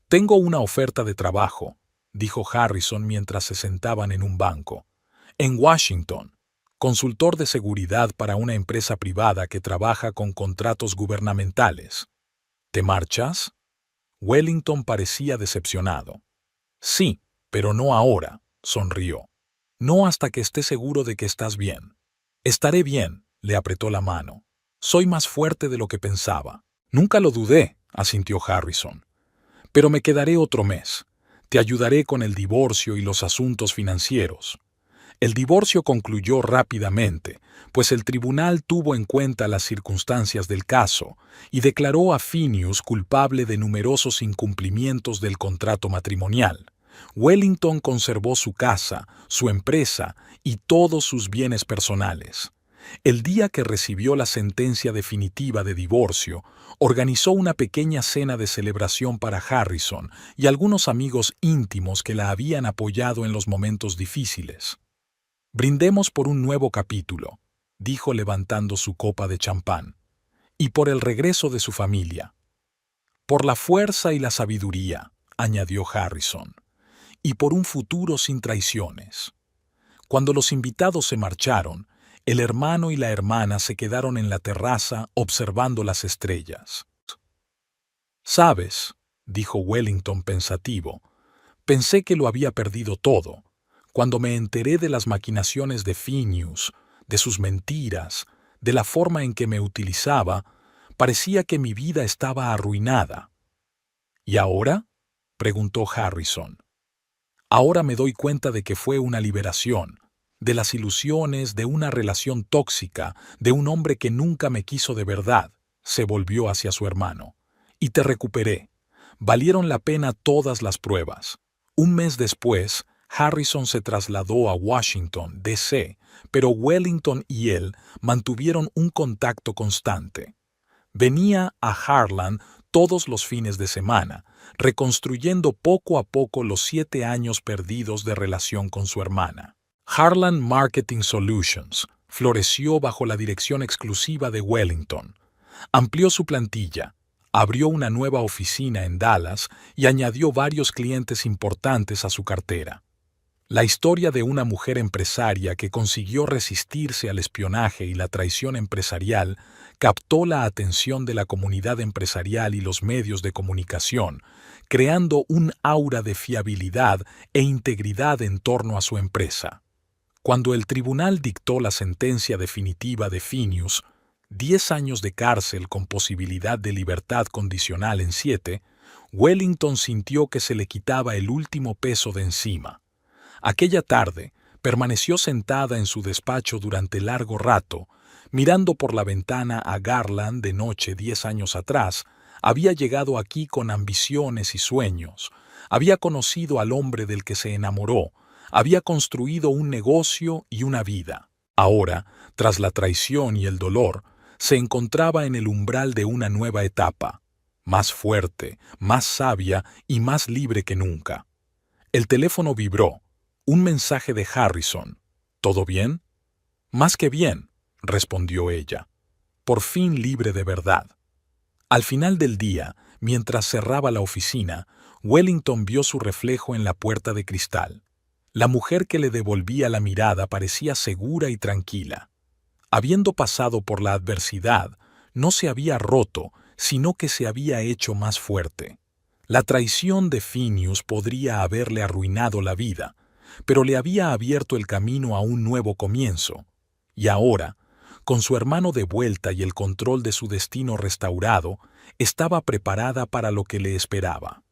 «Tengo una oferta de trabajo», dijo Harrison mientras se sentaban en un banco. «En Washington, consultor de seguridad para una empresa privada que trabaja con contratos gubernamentales. ¿Te marchas?» Wellington parecía decepcionado. «Sí, pero no ahora», sonrió. «No hasta que esté seguro de que estás bien». «Estaré bien», le apretó la mano. «Soy más fuerte de lo que pensaba». «Nunca lo dudé», asintió Harrison. «Pero me quedaré otro mes. Te ayudaré con el divorcio y los asuntos financieros». El divorcio concluyó rápidamente, pues el tribunal tuvo en cuenta las circunstancias del caso y declaró a Phineas culpable de numerosos incumplimientos del contrato matrimonial. Wellington conservó su casa, su empresa y todos sus bienes personales. El día que recibió la sentencia definitiva de divorcio, organizó una pequeña cena de celebración para Harrison y algunos amigos íntimos que la habían apoyado en los momentos difíciles. «Brindemos por un nuevo capítulo», dijo levantando su copa de champán, «y por el regreso de su familia». «Por la fuerza y la sabiduría», añadió Harrison, «y por un futuro sin traiciones». Cuando los invitados se marcharon, El hermano y la hermana se quedaron en la terraza observando las estrellas. «¿Sabes?», dijo Wellington pensativo, «pensé que lo había perdido todo. Cuando me enteré de las maquinaciones de Phineas, de sus mentiras, de la forma en que me utilizaba, parecía que mi vida estaba arruinada». «¿Y ahora?», preguntó Harrison. «Ahora me doy cuenta de que fue una liberación, de las ilusiones, de una relación tóxica, de un hombre que nunca me quiso de verdad», se volvió hacia su hermano. «Y te recuperé. Valieron la pena todas las pruebas». Un mes después, Harrison se trasladó a Washington, D.C., pero Wellington y él mantuvieron un contacto constante. Venía a Harlan todos los fines de semana, reconstruyendo poco a poco los 7 años perdidos de relación con su hermana. Harlan Marketing Solutions floreció bajo la dirección exclusiva de Wellington. Amplió su plantilla, abrió una nueva oficina en Dallas y añadió varios clientes importantes a su cartera. La historia de una mujer empresaria que consiguió resistirse al espionaje y la traición empresarial captó la atención de la comunidad empresarial y los medios de comunicación, creando un aura de fiabilidad e integridad en torno a su empresa. Cuando el tribunal dictó la sentencia definitiva de Phineas, 10 años de cárcel con posibilidad de libertad condicional en 7, Wellington sintió que se le quitaba el último peso de encima. Aquella tarde, permaneció sentada en su despacho durante largo rato, mirando por la ventana a Garland. De noche 10 años atrás, había llegado aquí con ambiciones y sueños, había conocido al hombre del que se enamoró, había construido un negocio y una vida. Ahora, tras la traición y el dolor, se encontraba en el umbral de una nueva etapa, más fuerte, más sabia y más libre que nunca. El teléfono vibró. Un mensaje de Harrison. «¿Todo bien?». «Más que bien», respondió ella. «Por fin libre de verdad». Al final del día, mientras cerraba la oficina, Wellington vio su reflejo en la puerta de cristal. La mujer que le devolvía la mirada parecía segura y tranquila. Habiendo pasado por la adversidad, no se había roto, sino que se había hecho más fuerte. La traición de Phineas podría haberle arruinado la vida, pero le había abierto el camino a un nuevo comienzo. Y ahora, con su hermano de vuelta y el control de su destino restaurado, estaba preparada para lo que le esperaba.